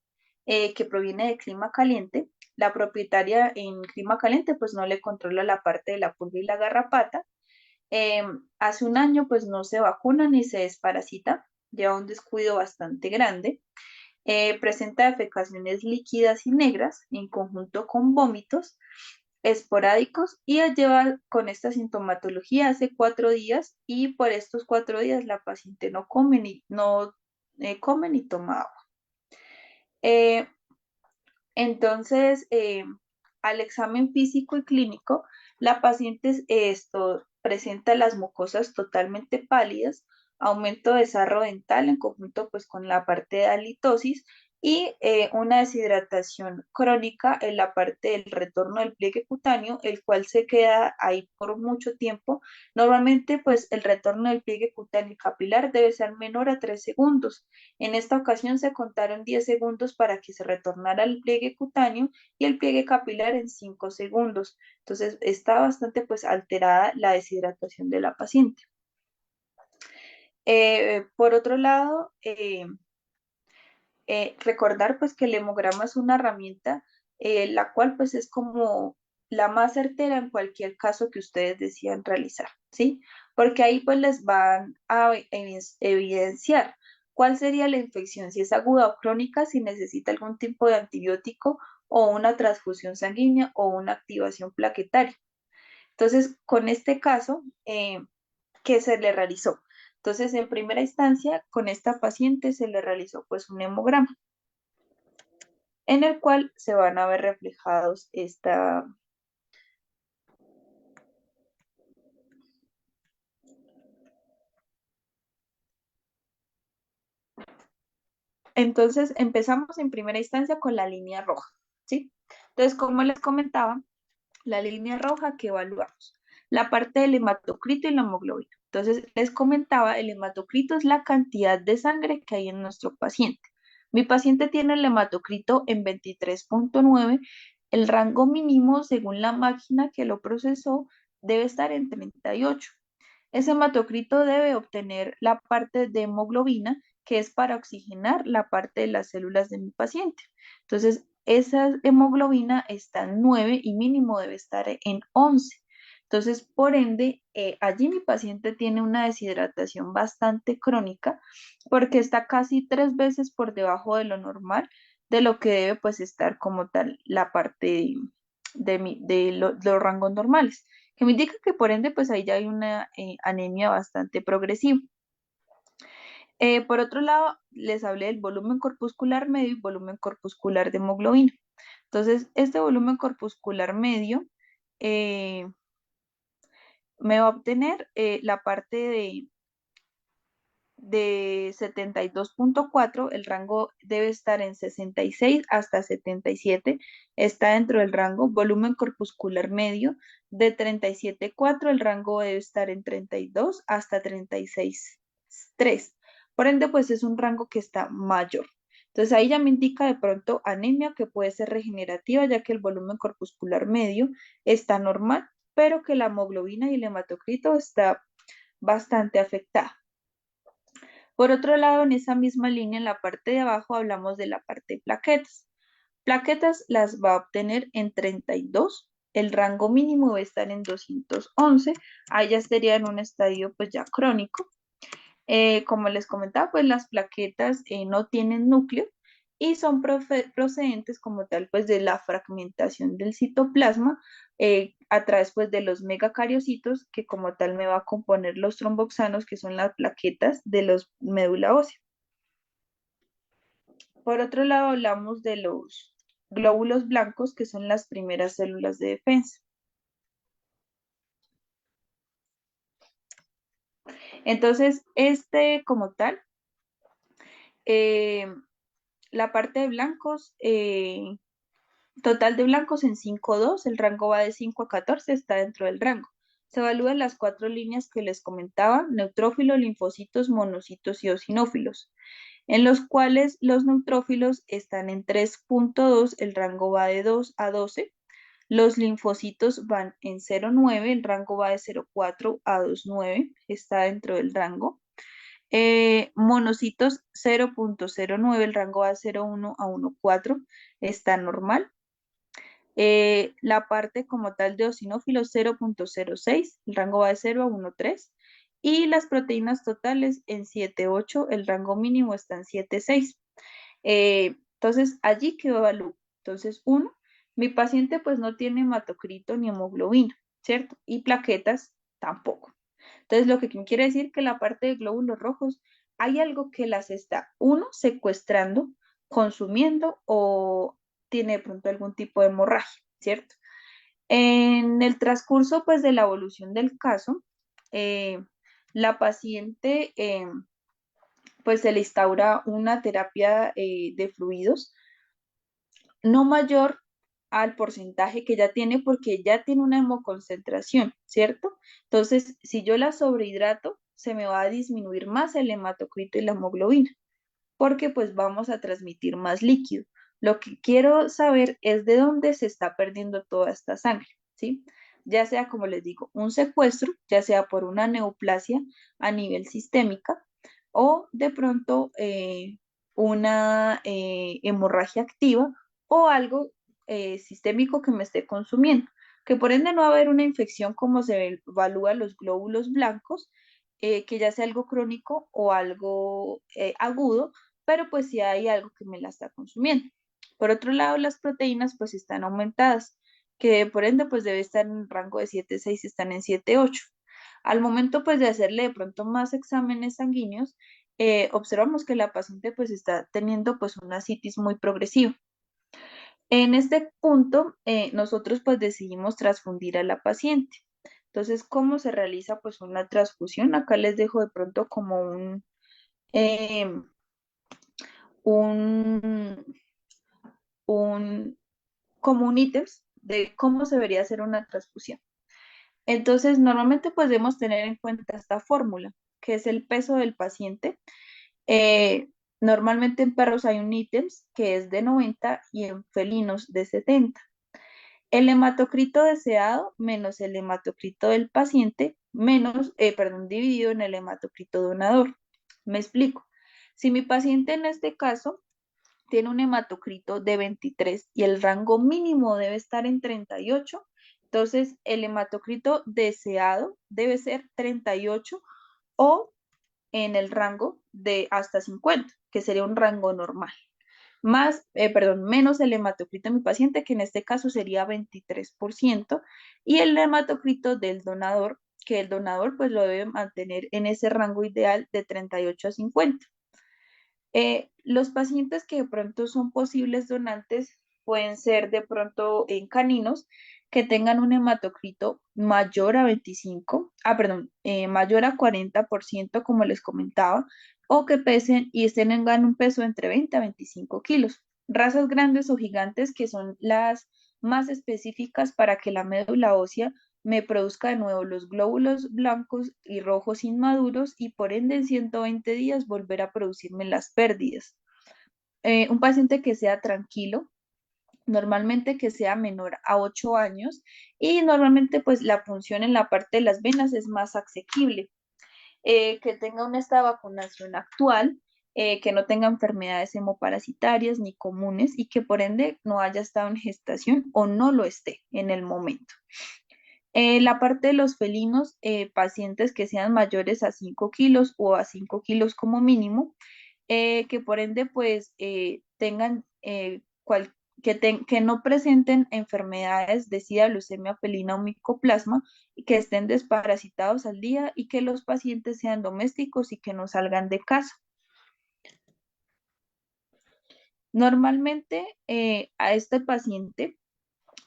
[SPEAKER 2] que proviene de clima caliente. La propietaria en clima caliente pues no le controla la parte de la pulga y la garrapata. Eh, Hace un año pues no se vacuna ni se desparasita, lleva un descuido bastante grande. Presenta defecaciones líquidas y negras en conjunto con vómitos esporádicos y lleva con esta sintomatología hace 4 días y por estos 4 días la paciente no come ni toma agua. Eh, entonces, al examen físico y clínico, la paciente presenta las mucosas totalmente pálidas, aumento de sarro dental en conjunto pues con la parte de halitosis y una deshidratación crónica en la parte del retorno del pliegue cutáneo, el cual se queda ahí por mucho tiempo. Normalmente, pues el retorno del pliegue cutáneo capilar debe ser menor a 3 segundos. En esta ocasión se contaron 10 segundos para que se retornara el pliegue cutáneo y el pliegue capilar en 5 segundos. Entonces, está bastante pues alterada la deshidratación de la paciente. Por otro lado, recordar pues que el hemograma es una herramienta la cual pues es como la más certera en cualquier caso que ustedes decidan realizar, ¿sí? Porque ahí pues les van a evidenciar cuál sería la infección, si es aguda o crónica, si necesita algún tipo de antibiótico o una transfusión sanguínea o una activación plaquetaria. Entonces, con este caso, ¿qué se le realizó? Entonces, en primera instancia, con esta paciente se le realizó pues un hemograma en el cual se van a ver reflejados esta. Entonces, empezamos en primera instancia con la línea roja, ¿sí? Entonces, como les comentaba, la línea roja que evaluamos, la parte del hematocrito y la hemoglobina. Entonces, les comentaba, el hematocrito es la cantidad de sangre que hay en nuestro paciente. Mi paciente tiene el hematocrito en 23.9, el rango mínimo según la máquina que lo procesó debe estar en 38. Ese hematocrito debe obtener la parte de hemoglobina, que es para oxigenar la parte de las células de mi paciente. Entonces, esa hemoglobina está en 9 y mínimo debe estar en 11. Entonces, por ende, allí mi paciente tiene una deshidratación bastante crónica porque está casi 3 veces por debajo de lo normal, de lo que debe pues estar como tal la parte de los rangos normales, que me indica que por ende pues ahí ya hay una anemia bastante progresiva. Por otro lado, les hablé del volumen corpuscular medio y volumen corpuscular de hemoglobina. Entonces, este volumen corpuscular medio eh, me va a obtener la parte de 72.4, el rango debe estar en 66 hasta 77, está dentro del rango. Volumen corpuscular medio de 37.4, el rango debe estar en 32 hasta 36.3. Por ende, pues es un rango que está mayor. Entonces ahí ya me indica de pronto anemia que puede ser regenerativa, ya que el volumen corpuscular medio está normal, pero que la hemoglobina y el hematocrito está bastante afectada. Por otro lado, en esa misma línea, en la parte de abajo, hablamos de la parte de plaquetas. Plaquetas las va a obtener en 32. El rango mínimo va a estar en 211. Ahí ya estaría en un estadio pues ya crónico. Como les comentaba, pues las plaquetas no tienen núcleo y son procedentes como tal pues de la fragmentación del citoplasma a través pues de los megacariocitos que como tal me va a componer los tromboxanos, que son las plaquetas de los médula ósea. Por otro lado, hablamos de los glóbulos blancos, que son las primeras células de defensa. Entonces, como tal, eh, la parte de blancos, total de blancos en 5,2, el rango va de 5 a 14, está dentro del rango. Se evalúan las 4 líneas que les comentaba: neutrófilos, linfocitos, monocitos y eosinófilos, en los cuales los neutrófilos están en 3.2, el rango va de 2 a 12. Los linfocitos van en 0,9, el rango va de 0,4 a 2,9, está dentro del rango. Monocitos 0.09, el rango va de 0,1 a 1,4, está normal. La parte como tal de eosinófilos 0.06, el rango va de 0 a 1,3. Y las proteínas totales en 7,8, el rango mínimo está en 7,6. Entonces, allí que evalúo. Entonces, uno, mi paciente pues no tiene hematocrito ni hemoglobina, ¿cierto? Y plaquetas tampoco. Entonces, lo que quiere decir que la parte de glóbulos rojos hay algo que las está, uno, secuestrando, consumiendo o tiene de pronto algún tipo de hemorragia, ¿cierto? En el transcurso pues de la evolución del caso, la paciente pues se le instaura una terapia de fluidos no mayor al porcentaje que ya tiene porque ya tiene una hemoconcentración, ¿cierto? Entonces, si yo la sobrehidrato, se me va a disminuir más el hematocrito y la hemoglobina, porque pues vamos a transmitir más líquido. Lo que quiero saber es de dónde se está perdiendo toda esta sangre, ¿sí? Ya sea, como les digo, un secuestro, ya sea por una neoplasia a nivel sistémica o de pronto una hemorragia activa o algo sistémico que me esté consumiendo, que por ende no va a haber una infección como se evalúa los glóbulos blancos, que ya sea algo crónico o algo agudo, pero pues sí hay algo que me la está consumiendo. Por otro lado, las proteínas pues están aumentadas, que por ende pues debe estar en un rango de 7,6, están en 7,8. Al momento pues de hacerle de pronto más exámenes sanguíneos, observamos que la paciente pues está teniendo pues una citis muy progresiva. En este punto, nosotros pues decidimos transfundir a la paciente. Entonces, ¿cómo se realiza pues una transfusión? Acá les dejo de pronto como em, un, un, como un ítems de cómo se debería hacer una transfusión. Entonces, normalmente pues debemos tener en cuenta esta fórmula, que es el peso del paciente. Eh, Normalmente en perros hay un ítems que es de 90 y en felinos de 70. El hematocrito deseado menos el hematocrito del paciente menos, perdón, dividido en el hematocrito donador. Me explico. Si mi paciente en este caso tiene un hematocrito de 23 y el rango mínimo debe estar en 38, entonces el hematocrito deseado debe ser 38 o en el rango de hasta 50, que sería un rango normal. Menos el hematocrito de mi paciente, que en este caso sería 23%, y el hematocrito del donador, que el donador pues lo debe mantener en ese rango ideal de 38 a 50. Los pacientes que de pronto son posibles donantes pueden ser de pronto en caninos que tengan un hematocrito mayor a 25, mayor a 40%, como les comentaba, o que pesen y tengan un peso entre 20 a 25 kilos. Razas grandes o gigantes que son las más específicas para que la médula ósea me produzca de nuevo los glóbulos blancos y rojos inmaduros y por ende en 120 días volver a producirme las pérdidas. Un paciente que sea tranquilo, normalmente que sea menor a 8 años y normalmente pues la punción en la parte de las venas es más asequible, que tenga un estado de vacunación actual, que no tenga enfermedades hemoparasitarias ni comunes y que por ende no haya estado en gestación o no lo esté en el momento. La parte de los felinos, pacientes que sean mayores a 5 kilos o a 5 kilos como mínimo, que por ende pues tengan que no presenten enfermedades de SIDA, leucemia felina o micoplasma, y que estén desparasitados al día y que los pacientes sean domésticos y que no salgan de casa. Normalmente a este paciente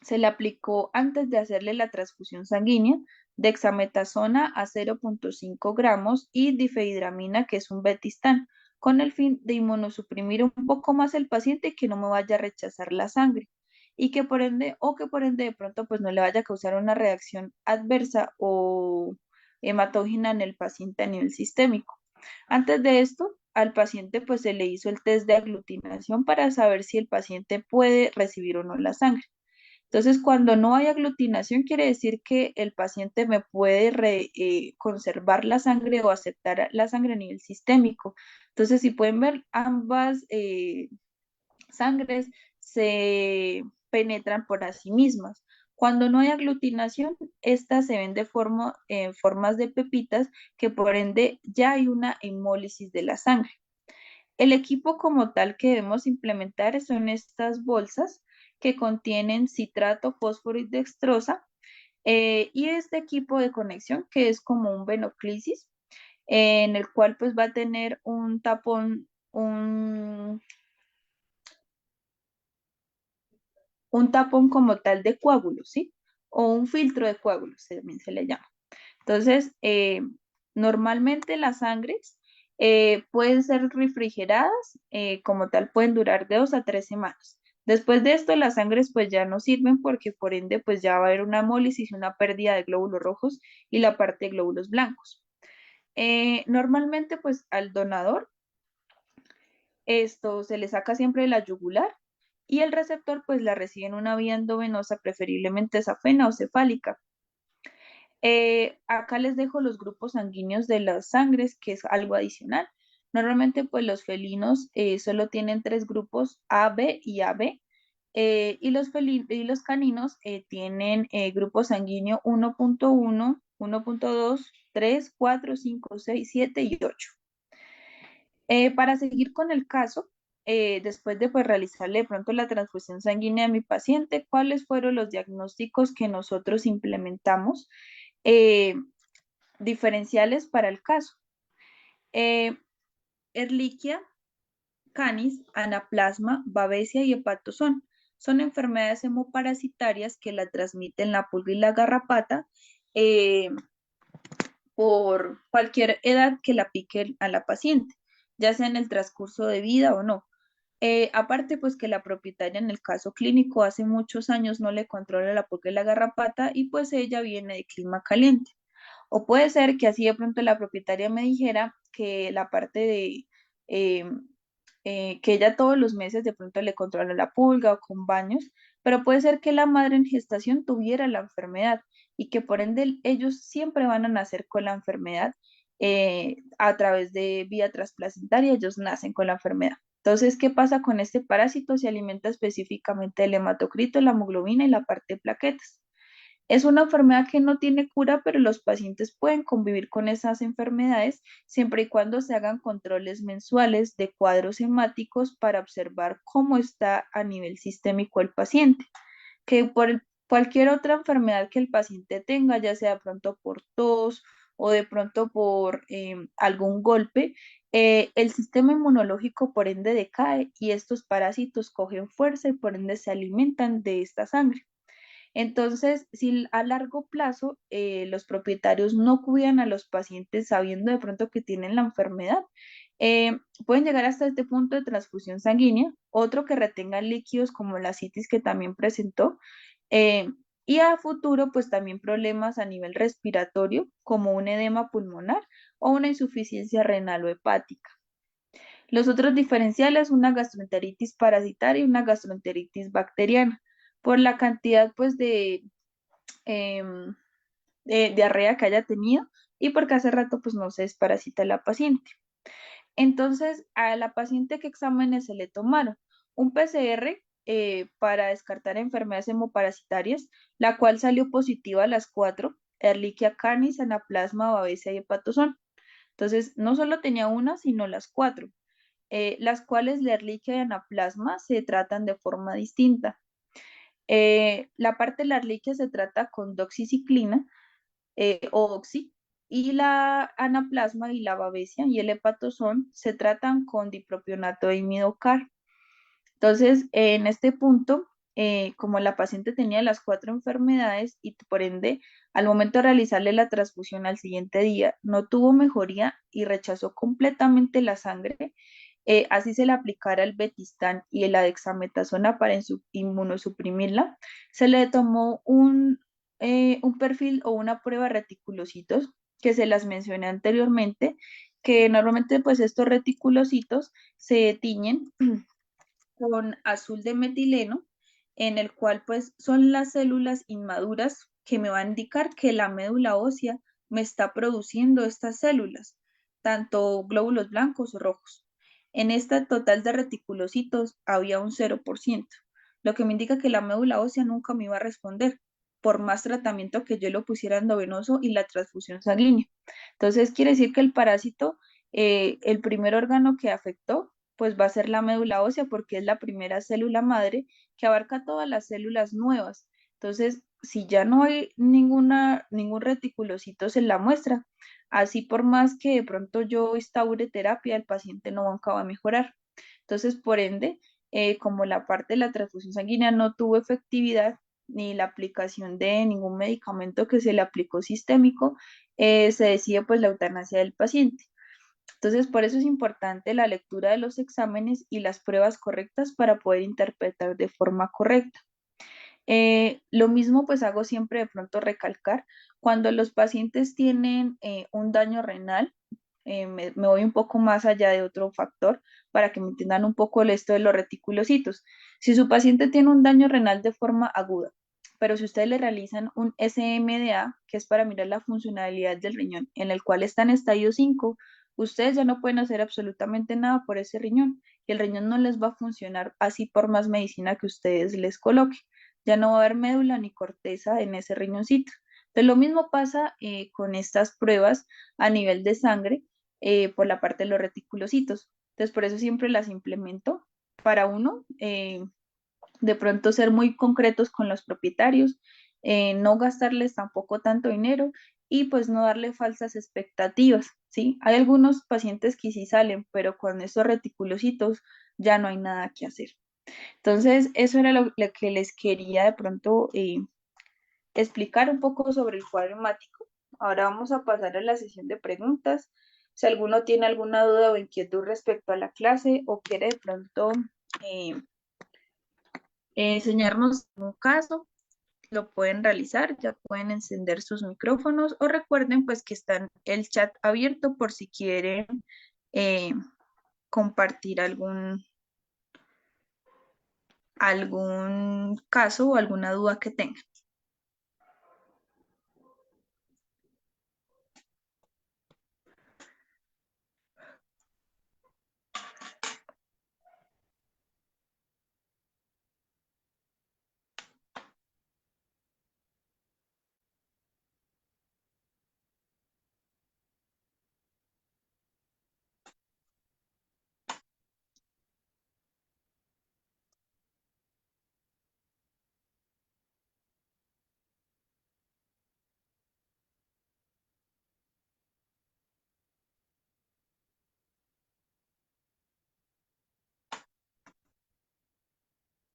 [SPEAKER 2] se le aplicó antes de hacerle la transfusión sanguínea dexametasona a 0,5 gramos y difeidramina, que es un betistán, con el fin de inmunosuprimir un poco más el paciente y que no me vaya a rechazar la sangre y que por ende de pronto pues no le vaya a causar una reacción adversa o hematógena en el paciente a nivel sistémico. Antes de esto, al paciente pues se le hizo el test de aglutinación para saber si el paciente puede recibir o no la sangre. Entonces, cuando no hay aglutinación, quiere decir que el paciente me puede conservar la sangre o aceptar la sangre a nivel sistémico. Entonces, si pueden ver, ambas sangres se penetran por sí mismas. Cuando no hay aglutinación, estas se ven en formas de pepitas que por ende ya hay una hemólisis de la sangre. El equipo como tal que debemos implementar son estas bolsas que contienen citrato, fósforo y dextrosa, y este equipo de conexión que es como un venoclisis, en el cual pues va a tener un tapón, un tapón como tal de coágulos, ¿sí? O un filtro de coágulos, también se le llama. Entonces, normalmente las sangres Pueden ser refrigeradas, como tal pueden durar de 2 a 3 semanas. Después de esto, las sangres pues ya no sirven porque por ende pues ya va a haber una hemólisis y una pérdida de glóbulos rojos y la parte de glóbulos blancos. Normalmente pues al donador esto se le saca siempre de la yugular y el receptor pues la recibe en una vía endovenosa, preferiblemente safena o cefálica. Acá les dejo los grupos sanguíneos de las sangres, que es algo adicional. Normalmente, pues los felinos solo tienen 3 grupos, A, B y AB, y los caninos tienen grupo sanguíneo 1.1, 1.2, 3, 4, 5, 6, 7 y 8. Para seguir con el caso, después de pues, realizarle de pronto la transfusión sanguínea a mi paciente, ¿cuáles fueron los diagnósticos que nosotros implementamos? Eh, Diferenciales para el caso. Eh, Ehrlichia canis, anaplasma, babesia y hepatosón. Son enfermedades hemoparasitarias que la transmiten la pulga y la garrapata eh, por cualquier edad que la pique a la paciente, ya sea en el transcurso de vida o no. Aparte, pues que la propietaria en el caso clínico hace muchos años no le controla la pulga y la garrapata y pues ella viene de clima caliente. O puede ser que así de pronto la propietaria me dijera que la parte de eh, que ella todos los meses de pronto le controla la pulga o con baños, pero puede ser que la madre en gestación tuviera la enfermedad y que por ende ellos siempre van a nacer con la enfermedad a través de vía transplacentaria, ellos nacen con la enfermedad. Entonces, ¿qué pasa con este parásito? Se alimenta específicamente del hematocrito, la hemoglobina y la parte de plaquetas. Es una enfermedad que no tiene cura, pero los pacientes pueden convivir con esas enfermedades siempre y cuando se hagan controles mensuales de cuadros hemáticos para observar cómo está a nivel sistémico el paciente. Que cualquier otra enfermedad que el paciente tenga, ya sea de pronto por tos o de pronto por algún golpe, el sistema inmunológico por ende decae y estos parásitos cogen fuerza y por ende se alimentan de esta sangre. Entonces, si a largo plazo los propietarios no cuidan a los pacientes sabiendo de pronto que tienen la enfermedad, pueden llegar hasta este punto de transfusión sanguínea, otro que retenga líquidos como la citis que también presentó, eh, y a futuro pues también problemas a nivel respiratorio como un edema pulmonar o una insuficiencia renal o hepática. Los otros diferenciales, una gastroenteritis parasitaria y una gastroenteritis bacteriana por la cantidad pues em, de diarrea que haya tenido y porque hace rato pues no se desparasita la paciente. Entonces, a la paciente, ¿qué exámenes se le tomaron? Un PCR para descartar enfermedades hemoparasitarias, la cual salió positiva a las 4, Ehrlichia canis, anaplasma, babesia y hepatosón. Entonces, no solo tenía una, sino las 4, las cuales la Ehrlichia y anaplasma se tratan de forma distinta. La parte de la Ehrlichia se trata con doxiciclina, o oxi, y la anaplasma y la babesia y el hepatosón se tratan con dipropionato de imidocar. Entonces, en este punto, como la paciente tenía las 4 enfermedades y por ende, al momento de realizarle la transfusión al siguiente día, no tuvo mejoría y rechazó completamente la sangre, así se le aplicara el betistán y la dexametasona para inmunosuprimirla, se le tomó un perfil o una prueba de reticulocitos que se las mencioné anteriormente, que normalmente pues estos reticulocitos se tiñen con azul de metileno, en el cual pues son las células inmaduras que me va a indicar que la médula ósea me está produciendo estas células, tanto glóbulos blancos o rojos. En esta total de reticulocitos había un 0%, lo que me indica que la médula ósea nunca me iba a responder por más tratamiento que yo lo pusiera endovenoso y la transfusión sanguínea. Entonces quiere decir que el parásito, el primer órgano que afectó pues va a ser la médula ósea porque es la primera célula madre que abarca todas las células nuevas. Entonces, si ya no hay ningún reticulocitos en la muestra, así por más que de pronto yo instaure terapia, el paciente no nunca va a mejorar. Entonces, por ende, como la parte de la transfusión sanguínea no tuvo efectividad, ni la aplicación de ningún medicamento que se le aplicó sistémico, se decide pues la eutanasia del paciente. Entonces, por eso es importante la lectura de los exámenes y las pruebas correctas para poder interpretar de forma correcta. Lo mismo pues hago siempre de pronto recalcar, cuando los pacientes tienen un daño renal, me voy un poco más allá de otro factor para que me entiendan un poco esto de los reticulocitos. Si su paciente tiene un daño renal de forma aguda, pero si ustedes le realizan un SMDA, que es para mirar la funcionalidad del riñón, en el cual está en estadio 5, ustedes ya no pueden hacer absolutamente nada por ese riñón y el riñón no les va a funcionar así por más medicina que ustedes les coloquen. Ya no va a haber médula ni corteza en ese riñoncito. Entonces, lo mismo pasa con estas pruebas a nivel de sangre por la parte de los reticulocitos. Entonces, por eso siempre las implemento para uno, de pronto ser muy concretos con los propietarios, no gastarles tampoco tanto dinero y pues no darle falsas expectativas, ¿sí? Hay algunos pacientes que sí salen, pero con estos reticulocitos ya no hay nada que hacer. Entonces, eso era lo que les quería de pronto explicar un poco sobre el cuadro hemático. Ahora vamos a pasar a la sesión de preguntas. Si alguno tiene alguna duda o inquietud respecto a la clase o quiere de pronto eh, enseñarnos un caso, lo pueden realizar, ya pueden encender sus micrófonos o recuerden pues que está el chat abierto por si quieren eh, compartir algún caso o alguna duda que tengan.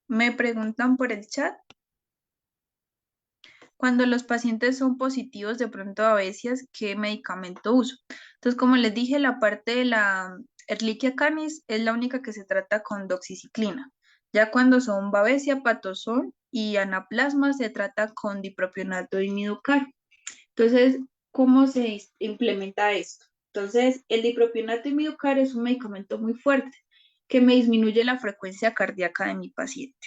[SPEAKER 2] Me preguntan por el chat. Cuando los pacientes son positivos de pronto a veces, ¿qué medicamento uso? Entonces, como les dije, la parte de la Ehrlichia canis es la única que se trata con doxiciclina. Ya cuando son Babesia, Patozón y Anaplasma se trata con dipropionato y midocar. Entonces, ¿cómo se implementa esto? Entonces, el dipropionato imidocar es un medicamento muy fuerte que me disminuye la frecuencia cardíaca de mi paciente.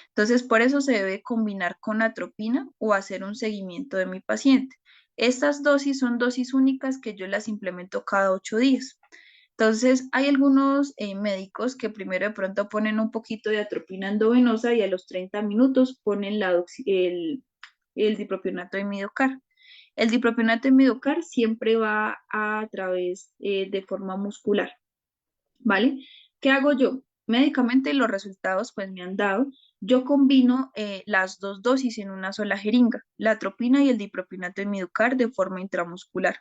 [SPEAKER 2] Entonces, por eso se debe combinar con atropina o hacer un seguimiento de mi paciente. Estas dosis son dosis únicas que yo las implemento cada 8 días. Entonces, hay algunos médicos que primero de pronto ponen un poquito de atropina endovenosa y a los 30 minutos ponen el dipropionato de imidocar. El dipropionato imidocar siempre va a través de forma muscular, ¿vale? ¿Qué hago yo? Médicamente los resultados pues me han dado. Yo combino las dos dosis en una sola jeringa, la atropina y el dipropionato imidocar de forma intramuscular.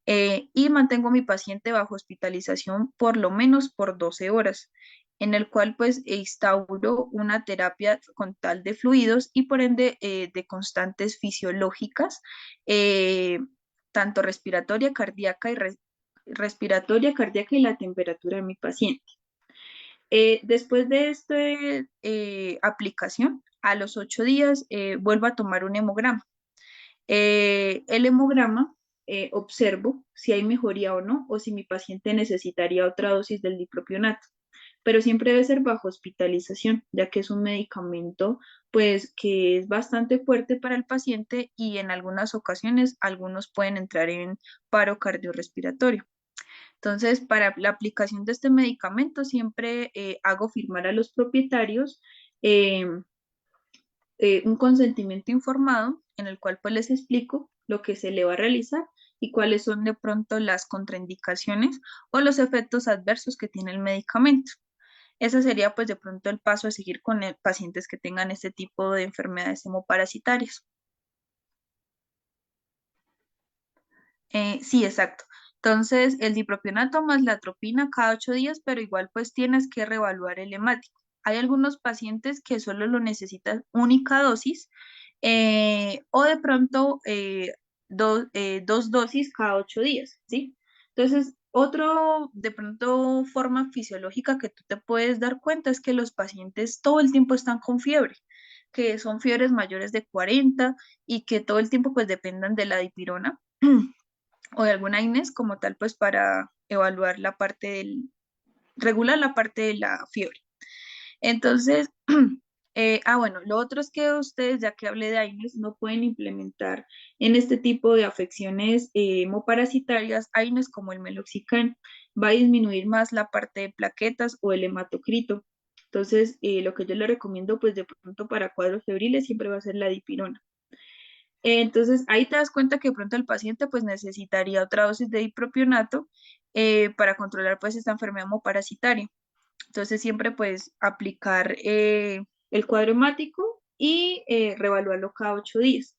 [SPEAKER 2] Y mantengo a mi paciente bajo hospitalización por lo menos por 12 horas, en el cual pues instauro una terapia con tal de fluidos y por ende de constantes fisiológicas, eh, tanto respiratoria, cardíaca y la temperatura de mi paciente. Después de esta aplicación, a los 8 días vuelvo a tomar un hemograma. El hemograma observo si hay mejoría o no, o si mi paciente necesitaría otra dosis del dipropionato, pero siempre debe ser bajo hospitalización, ya que es un medicamento pues que es bastante fuerte para el paciente y en algunas ocasiones algunos pueden entrar en paro cardiorrespiratorio. Entonces, para la aplicación de este medicamento siempre hago firmar a los propietarios eh, un consentimiento informado en el cual pues les explico lo que se le va a realizar y cuáles son de pronto las contraindicaciones o los efectos adversos que tiene el medicamento. Ese sería pues de pronto el paso a seguir con pacientes que tengan este tipo de enfermedades hemoparasitarias. Sí, exacto. Entonces, el dipropionato más la atropina cada 8 días, pero igual pues tienes que reevaluar el hemático. Hay algunos pacientes que solo lo necesitan única dosis o de pronto dos dosis cada 8 días, ¿sí? Entonces, Otro, de pronto, forma fisiológica que tú te puedes dar cuenta es que los pacientes todo el tiempo están con fiebre, que son fiebres mayores de 40 y que todo el tiempo pues dependan de la dipirona o de alguna INES como tal pues para evaluar la parte regular la parte de la fiebre. Entonces, bueno, lo otro es que ustedes, ya que hablé de AINES, no pueden implementar en este tipo de afecciones hemoparasitarias AINES como el meloxicam. Va a disminuir más la parte de plaquetas o el hematocrito. Entonces, lo que yo le recomiendo, pues de pronto para cuadros febriles siempre va a ser la dipirona. Entonces, ahí te das cuenta que de pronto el paciente pues necesitaría otra dosis de dipropionato para controlar pues esta enfermedad hemoparasitaria. Entonces siempre pues aplicar el cuadro hemático y reevaluarlo cada 8 días.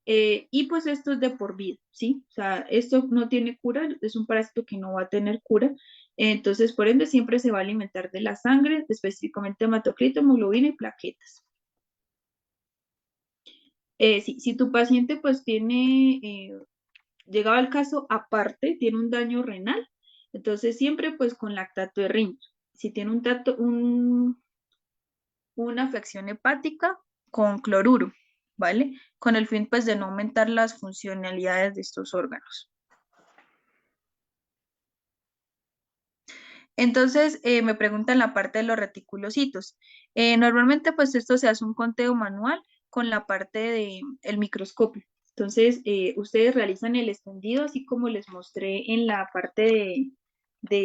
[SPEAKER 2] Y pues esto es de por vida, ¿sí? O sea, esto no tiene cura, es un parásito que no va a tener cura. Entonces, por ende, siempre se va a alimentar de la sangre, específicamente hematocrito, hemoglobina y plaquetas. Sí, si tu paciente pues tiene, llegado al caso aparte, tiene un daño renal, entonces siempre pues con lactato de riñón. Si tiene una afección hepática con cloruro, ¿vale? Con el fin, pues, de no aumentar las funcionalidades de estos órganos. Entonces, me preguntan la parte de los reticulocitos. Normalmente, pues, esto se hace un conteo manual con la parte del microscopio. Entonces, ustedes realizan el extendido, así como les mostré en la parte de,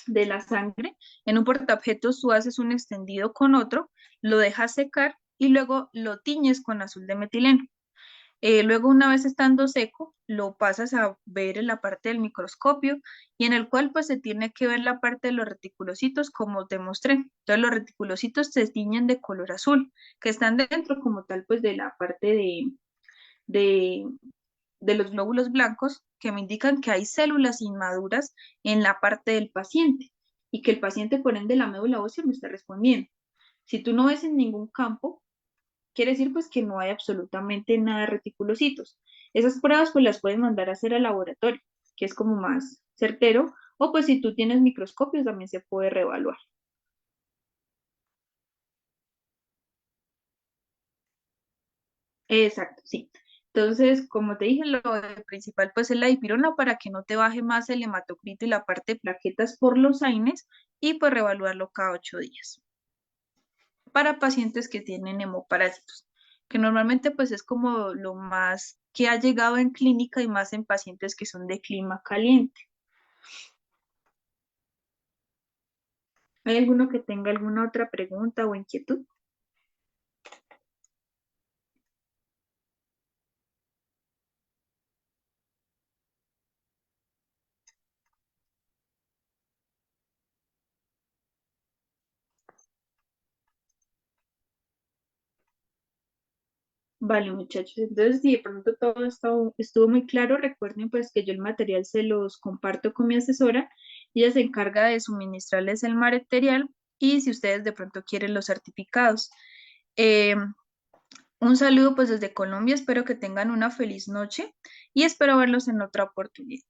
[SPEAKER 2] de la sangre. En un portaobjetos tú haces un extendido con otro, lo dejas secar y luego lo tiñes con azul de metileno. Luego, una vez estando seco, lo pasas a ver en la parte del microscopio y en el cual pues se tiene que ver la parte de los reticulocitos como te mostré. Entonces los reticulocitos se tiñen de color azul, que están dentro como tal pues de la parte de, de los glóbulos blancos que me indican que hay células inmaduras en la parte del paciente y que el paciente por ende la médula ósea me está respondiendo. Si tú no ves en ningún campo, quiere decir pues que no hay absolutamente nada de reticulocitos. Esas pruebas pues las puedes mandar a hacer al laboratorio, que es como más certero, o pues si tú tienes microscopios también se puede reevaluar. Exacto, sí. Entonces, como te dije, lo principal pues es la dipirona para que no te baje más el hematocrito y la parte de plaquetas por los AINES y pues reevaluarlo cada 8 días. Para pacientes que tienen hemoparásitos, que normalmente pues es como lo más que ha llegado en clínica y más en pacientes que son de clima caliente. ¿Hay alguno que tenga alguna otra pregunta o inquietud? Vale, muchachos. Entonces, si de pronto todo estuvo muy claro, recuerden pues que yo el material se los comparto con mi asesora. Ella se encarga de suministrarles el material y si ustedes de pronto quieren los certificados. Eh, un saludo pues desde Colombia, espero que tengan una feliz noche y espero verlos en otra oportunidad.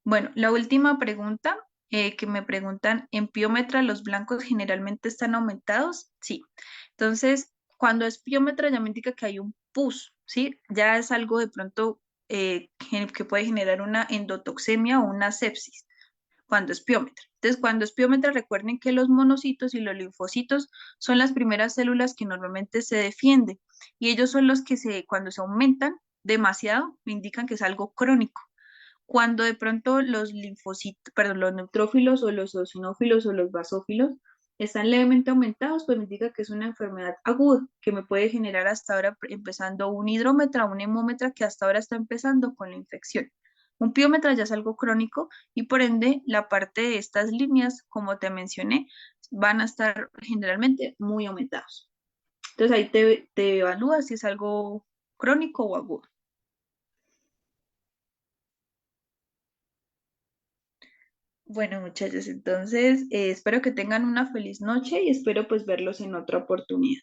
[SPEAKER 2] Bueno, la última pregunta que me preguntan, ¿en piómetra los blancos generalmente están aumentados? Sí. Entonces, cuando es piómetra ya me indica que hay un pus, ¿sí? Ya es algo de pronto que puede generar una endotoxemia o una sepsis cuando es piómetra. Entonces, cuando es piómetra, recuerden que los monocitos y los linfocitos son las primeras células que normalmente se defienden y ellos son los que cuando se aumentan demasiado, me indican que es algo crónico. Cuando de pronto los linfocitos, perdón, los neutrófilos o los eosinófilos o los basófilos están levemente aumentados, pues me indica que es una enfermedad aguda que me puede generar hasta ahora empezando un hidrómetra, un hemómetra que hasta ahora está empezando con la infección. Un piómetra ya es algo crónico y por ende la parte de estas líneas, como te mencioné, van a estar generalmente muy aumentados. Entonces ahí te evalúas si es algo crónico o agudo. Bueno, muchachos, entonces espero que tengan una feliz noche y espero pues verlos en otra oportunidad.